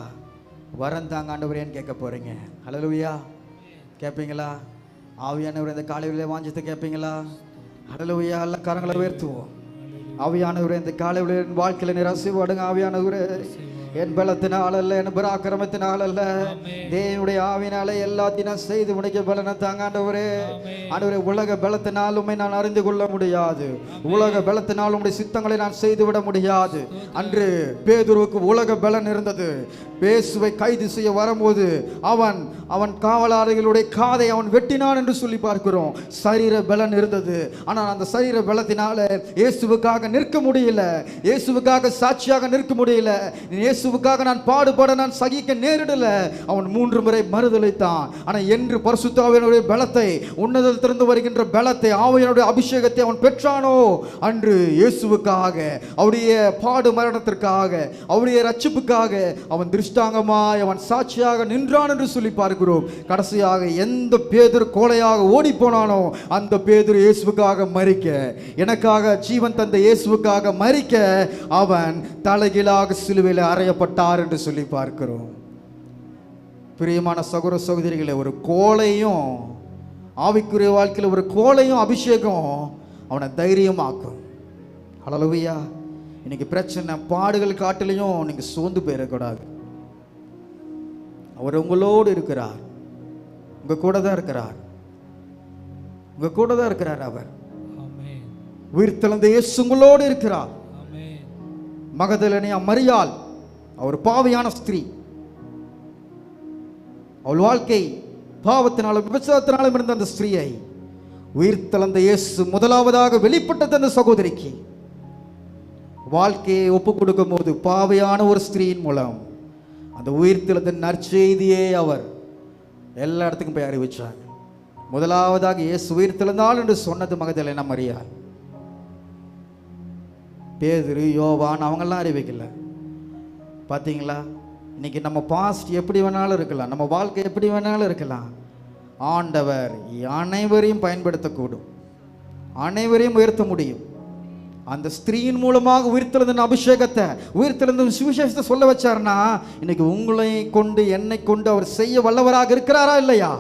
வரந்தாங்க ஆண்டவரேன்னு கேட்க போகிறீங்க. ஹல்லேலூயா. கேட்பீங்களா? ஆவியானவர் இந்த காலையிலே வாஞ்சித்து கேட்பீங்களா? ஹல்லேலூயா. எல்லாம் கரங்களை உயர்த்துவோம். ஆவியானவரே, இந்த காலையிலே என் வாழ்க்கையில் நீர் ஆசீர்வாடுங்க. ஆவியானவரே, என் பலத்தினால் அல்ல, என் பராக்கிரமத்தினால் அல்ல, தேவனுடைய ஆவினாலே எல்லாத்தையும் செய்து முடிக்க பலனை தாங்க ஆண்டவரே. ஆண்டவரே, உலக பலத்தினால் உண்மை நான் அறிந்து கொள்ள முடியாது, உலக பலத்தினால் உங்களுடைய சித்தங்களை நான் செய்துவிட முடியாது. அன்று பேதுருவுக்கு உலக பலன் இருந்தது. இயேசுவை கைது செய்ய வரும்போது அவன் காவலாளர்களுடைய காதை அவன் வெட்டினான் என்று சொல்லி பார்க்கிறோம். சரீர பலன் இருந்தது. ஆனால் அந்த சரீர பலத்தினால இயேசுவுக்காக நிற்க முடியல, இயேசுவுக்காக சாட்சியாக நிற்க முடியல. இயேசுவுக்காக நான் பாடுபட நான் சகிக்க நேரிடல. அவன் 3 முறை மறுதலித்தான். ஆனால் என்று பரிசுத்த ஆவியானவருடைய பலத்தை, உன்னதத்திலிருந்து வருகின்ற பலத்தை, ஆவியானவருடைய அபிஷேகத்தை அவன் பெற்றானோ அன்று இயேசுவுக்காக, அவருடைய பாடு மரணத்திற்காக, அவருடைய ரட்சிப்புக்காக அவன் திருஷ்டாங்கமாய் அவன் சாட்சியாக நின்றான் என்று சொல்லி பார்க்கிறோம். கடைசியாக எந்த பேதுரு கோலையாக ஓடி போனானோ அந்த பேதுரு இயேசுவுக்காக மரிக்க, எனக்காக ஜீவன் தந்த இயேசுவுக்காக மரிக்க அவன் தலைகீழாக சிலுவையில் அறையப்பட்டார் என்று சொல்லி பார்க்கிறோம். பிரியமான சகோதர சகோதரிகளே, ஒரு கோலையும் ஆவிக்குரிய வாழ்க்கையில் ஒரு கோலையும் அபிஷேகம் அவனை தைரியமாக்கும். ஹல்லேலூயா. இன்னைக்கு பிரச்சனை பாடுகள் காட்டிலையும் நீங்க சோர்ந்து போயிடக்கூடாது. அவர் உங்களோடு இருக்கிறார், உங்க கூட தான் இருக்கிறார், உங்க கூட தான் இருக்கிறார். அவர் உயிர்த்தெழுந்த இயேசு உங்களோடு இருக்கிறார். மகதலேனா மரியாள் அவர் பாவியான ஸ்திரீ, அவள் வாழ்க்கை பாவத்தினாலும் விபச்சாரத்தினாலும் இருந்த அந்த ஸ்திரீயை உயிர்த்தெழுந்த இயேசு முதலாவதாக வெளிப்பட்ட அந்த சகோதரிக்கு வாழ்க்கையை ஒப்புக் கொடுக்கும் போது பாவியான ஒரு ஸ்திரீயின் மூலம் அந்த உயிர்த்தெழுந்த நற்செய்தியே அவர் எல்லா இடத்துக்கும் போய் அறிவிச்சாங்க. முதலாவதாக இயேசு உயிர்த்தெழுந்தாள் என்று சொன்னது மகதலேனா மரியாள். பேதுரு, யோவான் அவங்கெல்லாம் அறிவிக்கல. பார்த்தீங்களா? இன்னைக்கு நம்ம பாஸ்ட் எப்படி வேணாலும் இருக்கலாம், நம்ம வாழ்க்கை எப்படி வேணாலும் இருக்கலாம். ஆண்டவர் அனைவரையும் பயன்படுத்தக்கூடும், அனைவரையும் உயர்த்த முடியும். அந்த ஸ்திரீயின் மூலமாக உயிர்த்தெழுந்த அபிஷேகத்தை, உயிர்த்தெழுந்த சுவிசேஷத்தை சொல்ல வச்சார்னா, இன்னைக்கு உங்களை கொண்டு என்னை கொண்டு அவர் செய்ய வல்லவராக இருக்கிறாரா இல்லையா?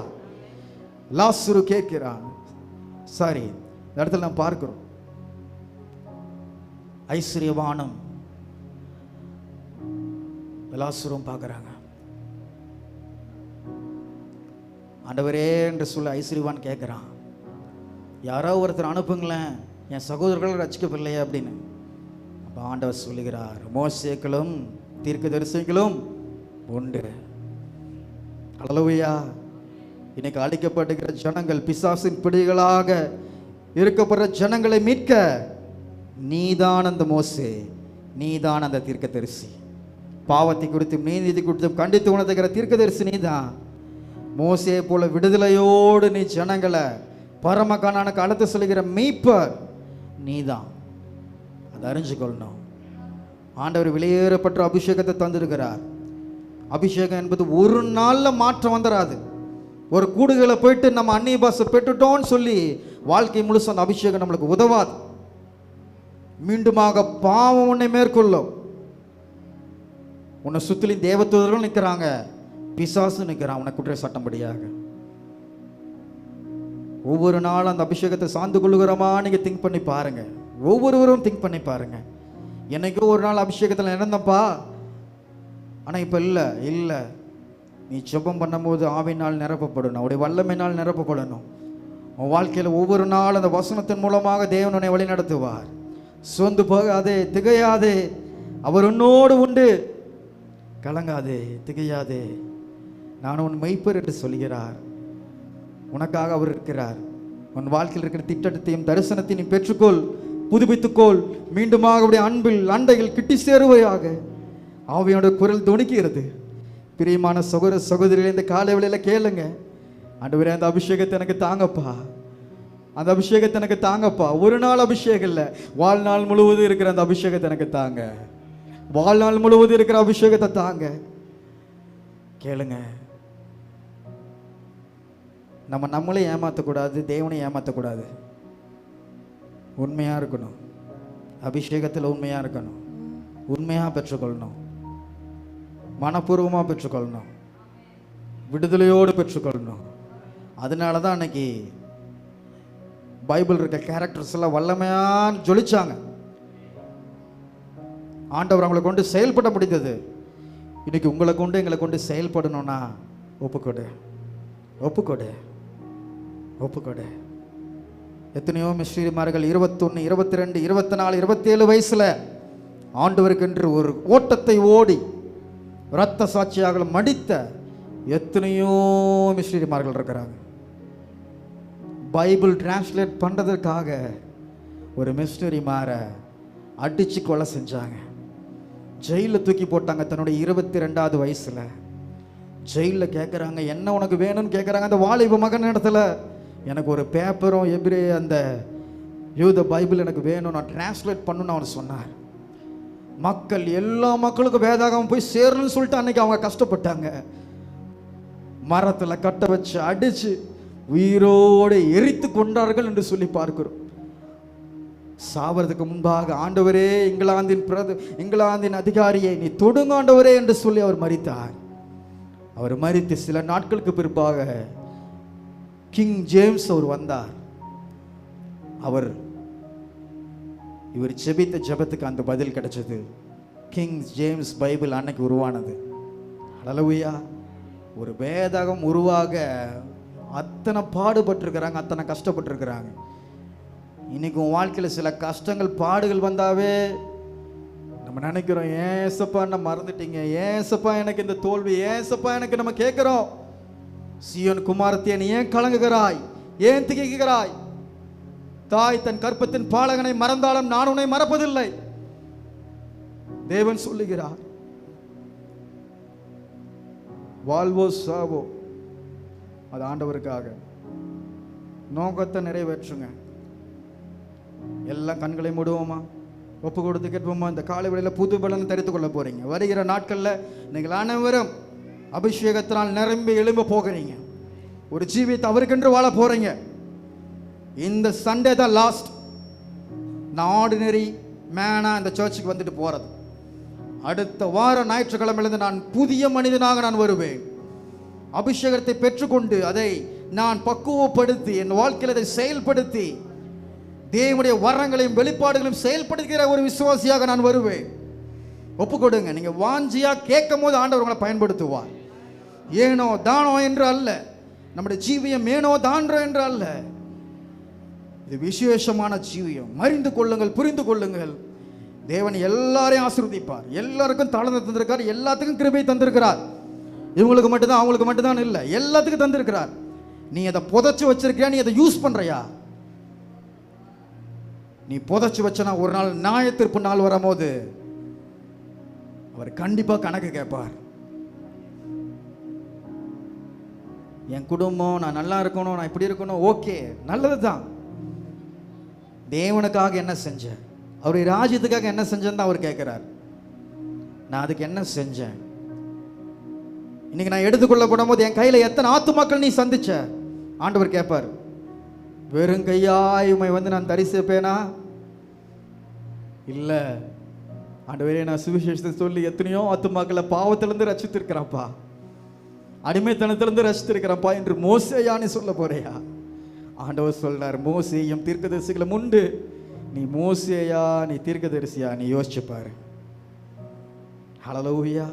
லாசரு கேட்கிறான். சரி, இந்த இடத்துல நாம் பார்க்கிறோம், ஐஸ்வர்யவானும் லாசரும் பார்க்குறாங்க. ஆண்டவரே என்று சொல்லி ஐஸ்வர்யவான் கேட்குறான், யாரோ ஒருத்தர் அனுப்புங்களேன், என் சகோதரர்கள் ரட்சிக்கப்படலையே அப்படின்னு. அப்போ ஆண்டவர் சொல்லுகிறார், மோசேக்களும் தீர்க்கதரிசிகளும் உண்டு. அல்லேலூயா. இன்னைக்கு அழிக்கப்படுகிற ஜனங்கள், பிசாசின் பிடிகளாக இருக்கப்படுற ஜனங்களை மீட்க நீதான் அந்த மோசே, நீதான் அந்த தீர்க்கதரிசி. பாவத்தை குறித்தும் நீதி குறித்தும் கண்டித்து உணர்த்துகிற தீர்க்கதரிசி நீதான். மோசே போல விடுதலையோடு நீ ஜனங்களை பரமகானானுக்கு அழைத்து சொல்லுகிற மீட்பர் நீதான். அதை அறிஞ்சுக்கொள்ளணும். ஆண்டவர் வெளியேறப்பட்ட அபிஷேகத்தை தந்திருக்கிறார். அபிஷேகம் என்பது ஒரு நாளில் மாற்றம் வந்துடாது. ஒரு கூடுகளை போயிட்டு நம்ம அந்நிய பாஷை பெற்றுட்டோன்னு சொல்லி வாழ்க்கை முழுசும் அந்த அபிஷேகம் நம்மளுக்கு உதவாது. மீண்டுமாக பாவம் உன்னை மேற்கொள்ளும். உன்னை சுற்றிலும் தேவதூதர்கள் நிற்கிறாங்க, பிசாசு நிற்கிறான் உன்னை குற்ற சட்டம்படியாக. ஒவ்வொரு நாளும் அந்த அபிஷேகத்தை சார்ந்து கொள்ளுகிறோமா நீங்கள் திங்க் பண்ணி பாருங்க. ஒவ்வொருவரும் திங்க் பண்ணி பாருங்க. என்னைக்கோ ஒரு நாள் அபிஷேகத்தில் இறந்தப்பா, ஆனால் இப்போ இல்லை. நீ ஜெபம் பண்ணும்போது ஆவினால் நிரப்பப்படணும், அவருடைய வல்லமையினால் நிரப்பப்படணும். உன் வாழ்க்கையில் ஒவ்வொரு நாள் அந்த வசனத்தின் மூலமாக தேவன் உன்னை வழி நடத்துவார். சோர்ந்து போகாதே, திகையாதே, அவர் உன்னோடு உண்டு. கலங்காதே, திகையாதே, நான் உன் மெய்ப்பர் என்று சொல்கிறார். உனக்காக அவர் இருக்கிறார். உன் வாழ்க்கையில் இருக்கிற திட்டத்தையும் தரிசனத்தையும் நீ பெற்றுக்கொள், புதுப்பித்துக்கொள். மீண்டுமாக அவருடைய அன்பில் அண்டையில் கிட்டி சேருவையாக. ஆவியோட குரல் துணிக்கிறது. பிரியமான சகோதர சகோதரிகளை இந்த காலை வேளையில கேளுங்க, ஆண்டவரே அந்த அபிஷேகத்தை எனக்கு தாங்கப்பா, அந்த அபிஷேகத்தை எனக்கு தாங்கப்பா. ஒரு நாள் அபிஷேகம் இல்லை, வாழ்நாள் முழுவதும் இருக்கிற அந்த அபிஷேகத்தை எனக்கு தாங்க. வாழ்நாள் முழுவதும் இருக்கிற அபிஷேகத்தை தாங்க. கேளுங்க. நம்மளே ஏமாற்றக்கூடாது, தேவனை ஏமாற்றக்கூடாது. உண்மையாக இருக்கணும், அபிஷேகத்தில் உண்மையாக இருக்கணும், உண்மையாக பெற்றுக்கொள்ளணும், மனப்பூர்வமாக பெற்றுக்கொள்ளணும், விடுதலையோடு பெற்றுக்கொள்ளணும். அதனால தான் அன்னைக்கு பைபிள் இருக்க கேரக்டர்ஸ் எல்லாம் வல்லமையான ஜொலிச்சாங்க. ஆண்டவர் அவங்களை கொண்டு செயல்பட முடிந்தது. இன்னைக்கு உங்களை கொண்டு எங்களை கொண்டு செயல்படணும்னா ஒப்புக்கொடு, ஒப்புக்கொடு, ஒப்புக்கொடு. எத்தனையோ மிஸ்ரீமார்கள் 21, 22, 24, 27 வயசுல ஆண்டவருக்கென்று ஒரு ஓட்டத்தை ஓடி இரத்த சாட்சியாக மடித்த எத்தனையோ மிஸ்ரீமார்கள் இருக்கிறாங்க. பைபிள் டிரான்ஸ்லேட் பண்ணுறதுக்காக ஒரு மிஷினரி மாற அடித்து கொலை செஞ்சாங்க, ஜெயிலில் தூக்கி போட்டாங்க. தன்னுடைய 22வது வயசில் ஜெயிலில் கேட்குறாங்க, என்ன உனக்கு வேணும்னு கேட்குறாங்க. அந்த வாலிப மகன் இடத்துல, எனக்கு ஒரு பேப்பரும் எபிரே அந்த யூத பைபிள் எனக்கு வேணும், நான் டிரான்ஸ்லேட் பண்ணணும்னு அவர் சொன்னார். மக்கள் எல்லா மக்களுக்கும் வேதாகம் போய் சேரணும்னு சொல்லிட்டு அன்னைக்கு அவங்க கஷ்டப்பட்டாங்க. மரத்தில் கட்ட வச்சு அடித்து உயிரோடு எரித்து கொண்டார்கள் என்று சொல்லி பார்க்கிறோம். சாவறதுக்கு முன்பாக, ஆண்டவரே இங்கிலாந்தின் அதிகாரியை நீ தொடுங்க ஆண்டவரே என்று சொல்லி அவர் மரித்தார். அவர் மரித்து சில நாட்களுக்கு பிற்பாக கிங் ஜேம்ஸ் அவர் வந்தார். இவர் ஜெபித்த ஜெபத்துக்கு அந்த பதில் கிடைச்சது. கிங் ஜேம்ஸ் பைபிள் அன்னைக்கு உருவானது. ஹல்லேலூயா. ஒரு வேதகம் உருவாக அத்தனை பாடுபட்டிருக்கிறாங்க, அத்தனை கஷ்டப்பட்டிருக்கிறாங்க. இன்னைக்கு உன் வாழ்க்கையில் சில கஷ்டங்கள் பாடுகள் வந்தாவே நம்ம நினைக்கிறோம், ஏசப்பா என்ன மறந்துட்டீங்க, ஏசப்பா எனக்கு இந்த தோல்வி, ஏசப்பா எனக்கு நம்ம கேட்கிறோம். சீயோன் குமாரத்தியே நீ ஏன் கலங்குகிறாய், ஏன் திகைக்கிறாய்? தாய் தன் கற்பத்தின் பாலகனை மறந்தாலும் நான் உன்னை மறப்பதில்லை. தேவன் சொல்லுகிறார். வாழ்வோ சாவோ அது ஆண்டவருக்காக. நோக்கத்தை நிறைவேற்றுங்க. எல்லாம் கண்களை மூடுவோமா? ஒப்பு கொடுத்து கேட்போமா? இந்த காலை வேளையில் புது பலன் தரித்து கொள்ள போறீங்க. வருகிற நாட்களில் நீங்கள் அனைவரும் அபிஷேகத்தினால் நிரம்பி எழும்ப போகிறீங்க. ஒரு ஜீவியத்தை அவருக்கென்று வாழ போறீங்க. இந்த சண்டே தான் லாஸ்ட். நான் ஆர்டினரி மேனா இந்த சர்ச்சுக்கு வந்துட்டு போறது. அடுத்த வார ஞாயிற்றுக்கிழமையிலிருந்து நான் புதிய மனிதனாக நான் வருவேன். அபிஷேகத்தை பெற்றுக்கொண்டு அதை நான் பக்குவப்படுத்தி என் வாழ்க்கையில் அதை செயல்படுத்தி தேவனுடைய வரங்களையும் வெளிப்பாடுகளையும் செயல்படுத்துகிற ஒரு விசுவாசியாக நான் வருவேன். ஒப்பு கொடுங்க. நீங்க வாஞ்சியா கேட்கும் போது ஆண்டவர் உங்களை பயன்படுத்துவார். ஏனோ தானோ என்று அல்ல, நம்முடைய ஜீவியம் ஏனோ தான்றோ என்று அல்ல. இது விசேஷமான ஜீவியம். அறிந்து கொள்ளுங்கள், புரிந்து கொள்ளுங்கள். தேவன் எல்லாரையும் ஆசீர்வதிப்பார். எல்லாருக்கும் தாளந்து தந்திருக்கார், எல்லாத்துக்கும் கிருபை தந்திருக்கிறார். இவங்களுக்கு மட்டும்தான் அவங்களுக்கு மட்டும்தான் இல்லை, எல்லாத்துக்கும் தந்திருக்கிறார். நீ அதை புதைச்சு வச்சிருக்கியா? நீ அதை யூஸ் பண்றியா? நீ புதைச்சு வச்சனா ஒரு நாள் நியாய தீர்ப்பு நாள் வரும்போது அவர் கண்டிப்பா கணக்கு கேட்பார். என் குடும்பம் நான் நல்லா இருக்கணும், நான் இப்படி இருக்கணும், ஓகே, நல்லது தான். தேவனுக்காக என்ன செஞ்சேன், அவருடைய ராஜ்யத்துக்காக என்ன செஞ்சேன்னு தான் அவர் கேட்கிறார். நான் அதுக்கு என்ன செஞ்சேன்? இன்னைக்கு நான் எடுத்துக்கொள்ளப்படும் போது என் கையில் எத்தனை ஆத்துமாக்கள் நீ சந்திச்ச? ஆண்டவர் கேட்பார். வெறும் கையாய் உம்மை வந்து நான் தரிசிப்பேனா? இல்லை ஆண்டவரே, நான் சுவிசேஷத்தை சொல்லி எத்தனையோ ஆத்துமாக்களை பாவத்திலிருந்து ரசித்திருக்கிறேன்ப்பா, அடிமைத்தனத்திலிருந்து ரசித்திருக்கிறேன்ப்பா என்று மோசேயான்னு சொல்ல போறியா? ஆண்டவர் சொல்றார், மோசேயும் தீர்க்கதரிசிகளும் உண்டு, நீ மோசேயா நீ தீர்க்கதரிசியா? நீ யோசிச்சு பாரு. ஹல்லேலூயா.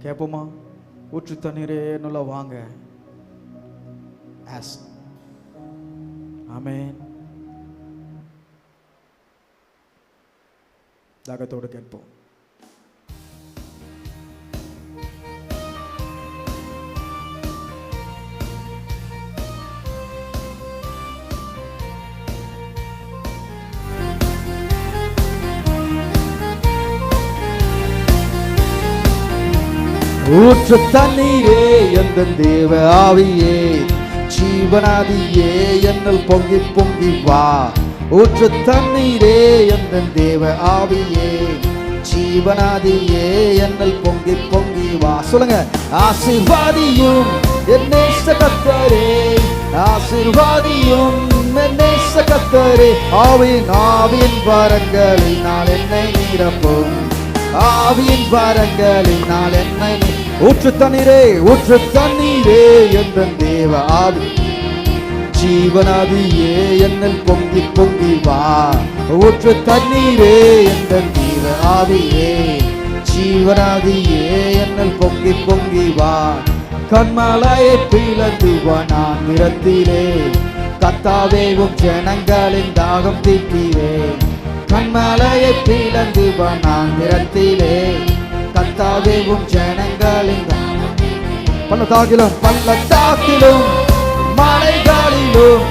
கேட்போமா? ஊற்று தண்ணீரே நல்லா வாங்க. ஆமென். தாகத்தோடு கேட்போம். ஊற்று தண்ணீரே எந்த தேவ ஆவியே, ஜீவனாதியே என்னல் பொங்கி பொங்கி வா. ஊற்று தண்ணீரே எந்த தேவ ஆவியே, ஜீவனாதியே என்னல் பொங்கி பொங்கி வா. சொல்லுங்க. ஆசீர்வாதியும் என்னை கர்த்தரே, ஆசீர்வாதியும் என்னை கர்த்தரே, ஆவியின் வரங்களினால் என்னை நிரப்பும், ஆவியின் வரங்களினால் என்னை. ஊற்று தண்ணீரே, ஊற்று தண்ணீரே எந்த தேவ ஆவி, ஜீவனாதியே என்னல் பொங்கி பொங்கி வா. ஊற்று தண்ணீரே எந்த தேவ ஆவியே, ஜீவனாதியே என்னல் பொங்கி பொங்கி வா. கண்மலையை பிளந்து நான் நிறத்திலே, கர்த்தாவேவும் ஜனங்களின் தாகம் தீர்த்தீரே. கண்மலையை பிளந்து நான் நிறத்திலே, கர்த்தாவேவும் ஜனங்களின் பள்ளத்தாக்கிலும் பள்ளத்தாக்கிலும் மலைகளிலும்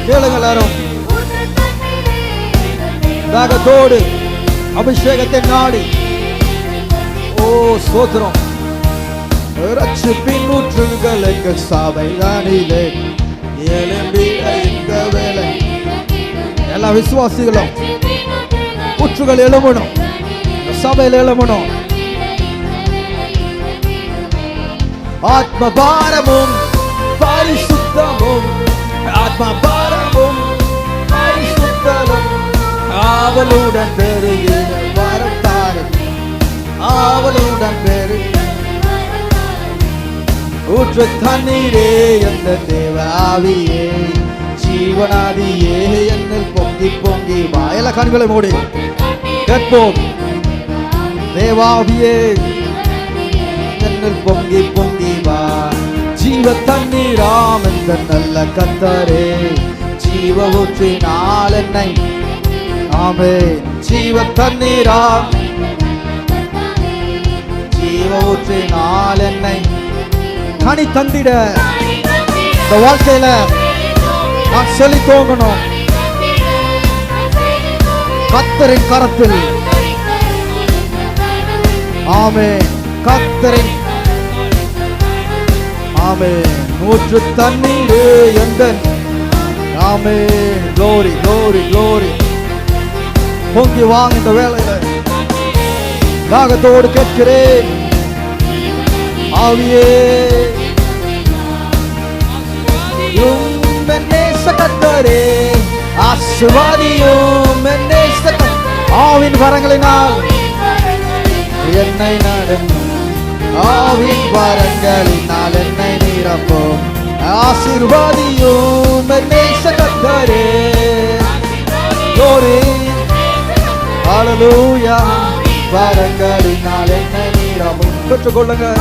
கேளுங்களாரும் தாகத்தோடு அபிஷேகத்தை நாடி. ஓ சோத்திரம். ரட்சிப்பின் ஊற்றுகளுக்கு சபை தானிலே எழும்பி இந்த வேலை. எல்லா விசுவாசிகளும் ஊற்றுகள் எழும்பணும், சபையில் எழும்பணும். ஆத்ம பாரமும் பரிசுத்தமும், ஆத்ம பாரமும் பரிசுத்தமும், ஆவலுடன் பெருகிற வரத்தாரு, ஆவலுடன் பெருகிற. ஊற்று தண்ணீரே எந்த தேவ ஆவியே, ஜீவனாதியே என்னல் பொங்கி பொங்கி வா. எல்லா கண்களை மூடி கேட்போம். தேவாவியே என்னல் பொங்கி பொங்கி வா. ஜீவ தண்ணீராம் என்ற நல்ல கர்த்தரே, ஜீவ ஊற்றினால் என்னை. ஆமென். ஜீவ தண்ணீராம், ஜீவ ஊற்றினால் என்னை கனி தந்திட இந்த வாழ்க்கையில நான் சொல்லி தோங்கணும். கர்த்தரின் கரத்தில். ஆமென். கர்த்தரின் ஆமென். ஊற்று தண்ணீரே எந்தன். ஆமென். glory glory glory. பொங்கி வாங்க இந்த வேளையில. தாகத்தோடு கேட்கிறேன் ஆவியே. கர்த்தரே ஆசீர்வதியும் ஆவின் வரங்களினால் என்னை நடும். ஆவின் வரங்களினால் என்னை நிரப்பும். ஆசீர்வதியும் கர்த்தரே. glory hallelujah. வரங்களினால் என்னை நிரப்பும். பெற்றுக்கொள்ளுங்க.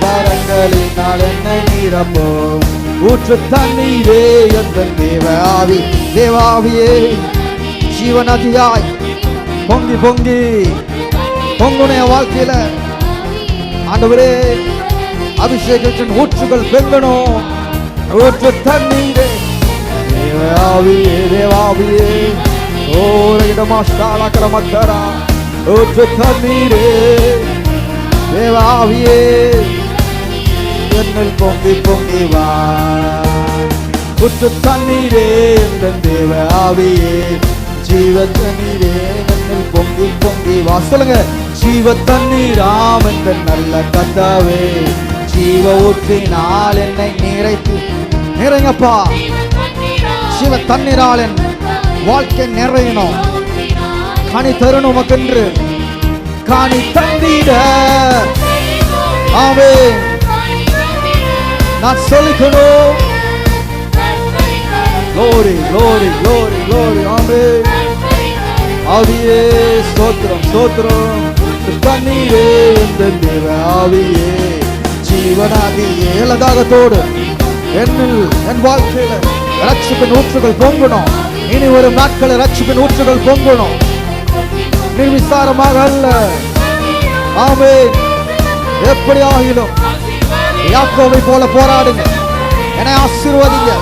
வரங்களினால் என்னை நிரப்பும். ஊற்று தண்ணீரே எந்தன் தேவாவி. தேவாவியே ஜீவநதியாய் பொங்கி பொங்கி பொங்குடைய வாழ்க்கையில ஆண்டவரே அபிஷேகத்தின் ஊற்றுகள் பெங்கணும். ஊற்று தண்ணீரே தேவாவியே தேவாவியே. ஓரகிடமா ஸ்டாலகரமத்தரா. ஊற்று தண்ணீரே தேவாவியே என்னில் பொங்கி பொங்கி வா. ஊற்று தண்ணீரே எந்தன் தேவாவியே. ஜீவ தண்ணீரே என்னில் பொங்கி பொங்கி வா. சொல்லுங்க. ஜீவ தண்ணீராம் என்ற நல்ல கர்த்தாவே. ஜீவ ஊற்றினால் என்னை நிறைத்து நிறைங்கப்பா. ஜீவ தண்ணீரால் என் வாழ்க்கை நிறையணும். கனி தரணும் உமக்கென்று. கனி தந்திட ஆமென் நான் சொல்லிக்கணும். glory glory glory glory. ஆமென். ஆவியே ஸ்தோத்திரம் ஸ்தோத்திரம். தண்ணீரே எந்தன் தேவ ஆவியே ஜீவனாகியே. தாகத்தோடு என்னில் என் வாழ்க்கையில ரட்சிப்பின் ஊற்றுகள் பொங்கணும். இனி ஒரு நாட்களில் ரட்சிப்பின் ஊற்றுகள் பொங்கணும். நிர்விசாரமாக அல்ல. ஆமென். எப்படி ஆகிலும் யாக்கோபை போல போராடுங்க. என்னை ஆசீர்வதிங்க.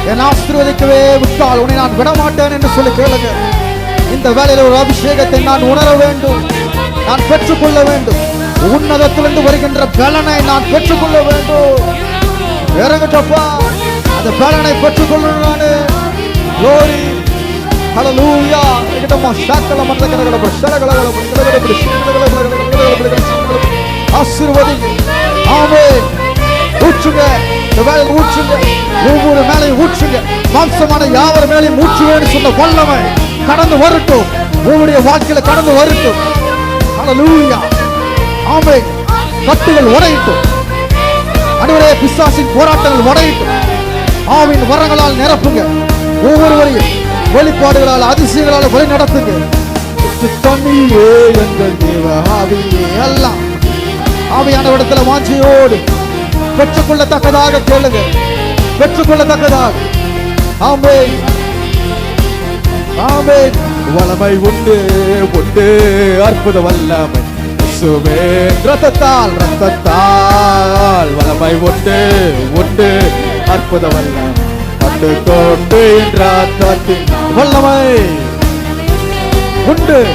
என்னை ஆசீர்வதிக்கவே விட்டால் உன்னை நான் விடமாட்டேன் என்று சொல்லி கேளுங்க. இந்த வேளையில் ஒரு அபிஷேகத்தை நான் உணர வேண்டும். நான் பெற்றுக்கொள்ள வேண்டும். உன்னதத்திலிருந்து வருகின்ற பலனை நான் பெற்றுக்கொள்ள வேண்டும். இறங்கட்டப்பா. அந்த பலனை பெற்றுக்கொள்ளணும். நானு glory hallelujah. எகிட்டமா ஷாக்கல மண்டகரகல பிரஷலகல ஆசீர்வதிங்க. ஆமென். ஊற்றுங்க. இந்த வேளையில் ஊற்றுங்க. ஒவ்வொரு மேலையும் ஊற்றுங்க. மாம்சமான யாவர் மேலையும் ஊற்றுவேன்னு சொன்ன வல்லமை கடந்து வரட்டும். உங்களுடைய வாழ்க்கையில கடந்து வரட்டும். ஹல்லேலூயா. ஆமென். கட்டுகள் உடையட்டும். ஆண்டவரே பிசாசின் போராட்டங்கள் உடையட்டும். ஆவின் வரங்களால் நிரப்புங்க. ஒவ்வொருவரையும் வெளிப்பாடுகளால் அதிசயங்களால் வழி நடத்துங்க. தண்ணீரே எங்கள் தேவ ஆவியே. எல்லாம் ஆவியான இடத்துல வாஞ்சியோடு பெற்றுக்கொள்ளத்தக்கதாக கேளுங்க. பெற்றுக்கொள்ளத்தக்கதாக. ஆமென் ஆமென். வல்லமை உண்டு உண்டு. அற்புத வல்லமை ரத்தத்தால் ரத்தத்தால் வல்லமை உண்டு உண்டு. அற்புத வல்லமை கண்டு கொண்டு ரத்தத்தின் வல்லமை உண்டு.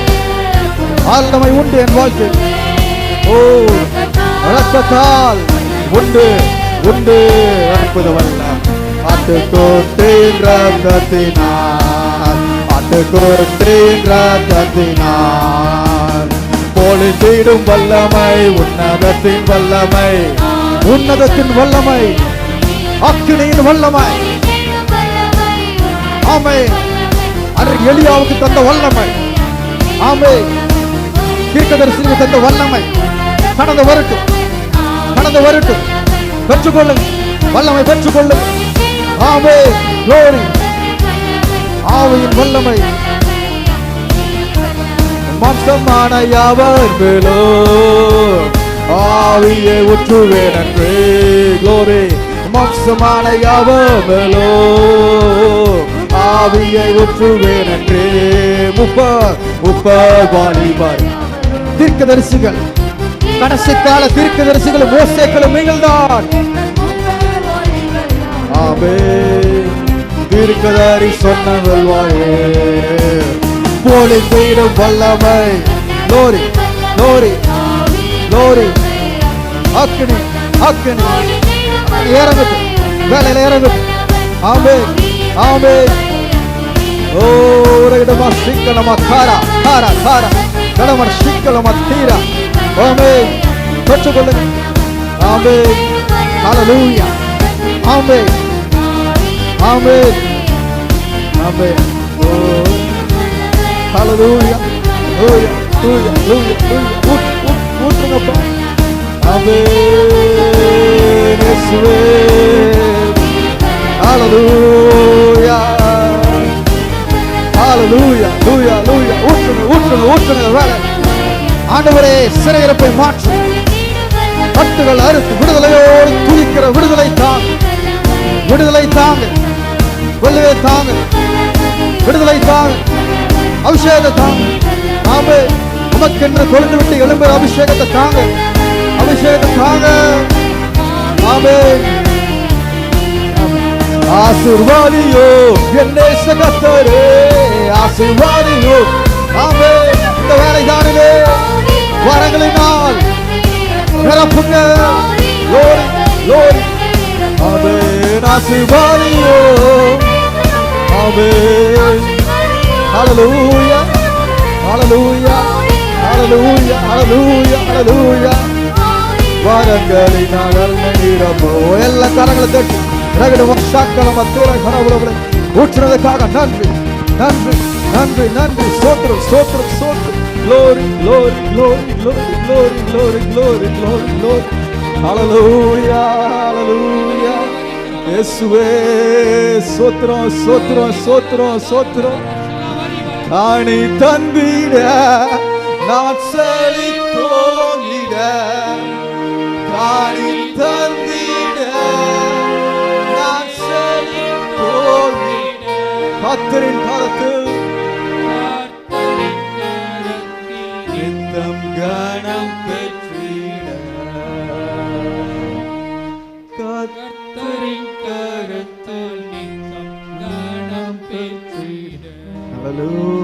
வல்லமை உண்டு என் வாழ்க்கை. ஓ ரத்தத்தால் உண்டு உண்டு. அற்புத வல்லமை ஆட்டுக்கோட்டை ரத்தத்தினால் ஆட்டுக்கோட்டை ரத்தத்தினால் போலி செய்டும் வல்லமை. உன்னதத்தின் வல்லமை உன்னதத்தின் வல்லமை. அக்கினியின் வல்லமை. ஆமென். அன்றைக்கு எலியாவுக்கு தந்த வல்லமை. ஆமென். தீர்க்கதரிசிக்கு தந்த வல்லமை கடந்து வரட்டும். கடந்து வரட்டும். பெற்றுக்கொள்ளுங்க. வல்லமை பெற்றுக்கொள்ளுங்க. ஆமென். glory. ஆவியின் வல்லமை மாம்சமான யாவர் மேலோ ஆவியை ஊற்றுவேன் என்று. glory. மாம்சமான யாவர் மேலோ ஆவியை ஊற்றுவேன் என்று. முப்பது தீர்க்கதரிசிகள் கடைசி கால தீர்க்கதரிசிகள் மோசேக்களும் நீங்கள்தான். ஆமென். தீர்க்கதரி சொன்னவள்வாயே பொழிந்திடும் வல்லமை. Glory, glory, glory. அக்கினி, அக்கினி இறங்கட்டும், வேலையில இறங்கட்டும். ஆமென், ஆமென். ஓ ரகடமா சிக்கலமா காரா காரா காரா கடமர் சிக்கலமா தீரா. ஆமென். தொட்டுக்கொள்ளுங்க. ஆமென். ஹalleluya. ஆமென், ஆமென், ஆமென். ஓ ஹalleluya, ஹalleluya, ஹalleluya. ஊற்றுங்கப்பா. ஆமென். இயேசுவே. ஹalleluya, ஹalleluya, ஹalleluya, ஹalleluya. ஊற்றுங்க வேலை. ஆண்டவரே, சிறையிருப்பை மாற்று. கட்டுகள் அறுத்து விடுதலையோடு துதிக்கிற விடுதலை தாங்க, விடுதலை தாங்க, விடுதலை தாங்க, விடுதலை தாங்க, அபிஷேகத்தை தாங்க. ஆமென். உமக்கென்று கொழுந்து விட்டு எழும்புற அபிஷேகத்தை தாங்க, அபிஷேகத்தை தாங்க. ஆமென். ஆசீர்வாதியோ என் நேச கர்த்தரே, ஆசீர்வாதியோ. ஆமென். இந்த வேலை தானிலே வரங்களினால் நிரப்புங்க. Glory, glory. ஆமென். ஆசீர்வாதியோ. ஆமென். ஹalleluya, ஹalleluya, ஹalleluya, ஹalleluya, ஹalleluya. வரங்களினால் நிரப்போ. எல்லா கரங்களை தட்டி ரகடமா சாக்கலமா தீர கனவுல ஊற்றுனதுக்காக நன்றி, நன்றி, நன்றி, நன்றி. ஸ்தோத்திரம், ஸ்தோத்திரம், ஸ்தோத்திரம். Glory, glory, glory, glory, glory, glory, glory, glory, glory. Hallelujah, hallelujah. இயேசுவே ஸ்தோத்திரம், ஸ்தோத்திரம், ஸ்தோத்திரம், ஸ்தோத்திரம். காணி தந்திட நான் செழித்தோங்கிட, காணி தந்திட நான் செழித்தோங்கிட. கர்த்தரின் கரத்தில் நித்தம் கனம் பெற்றிட, கர்த்தரின் கரத்தில் நித்தம் கனம் பெற்றிட. Hallelujah.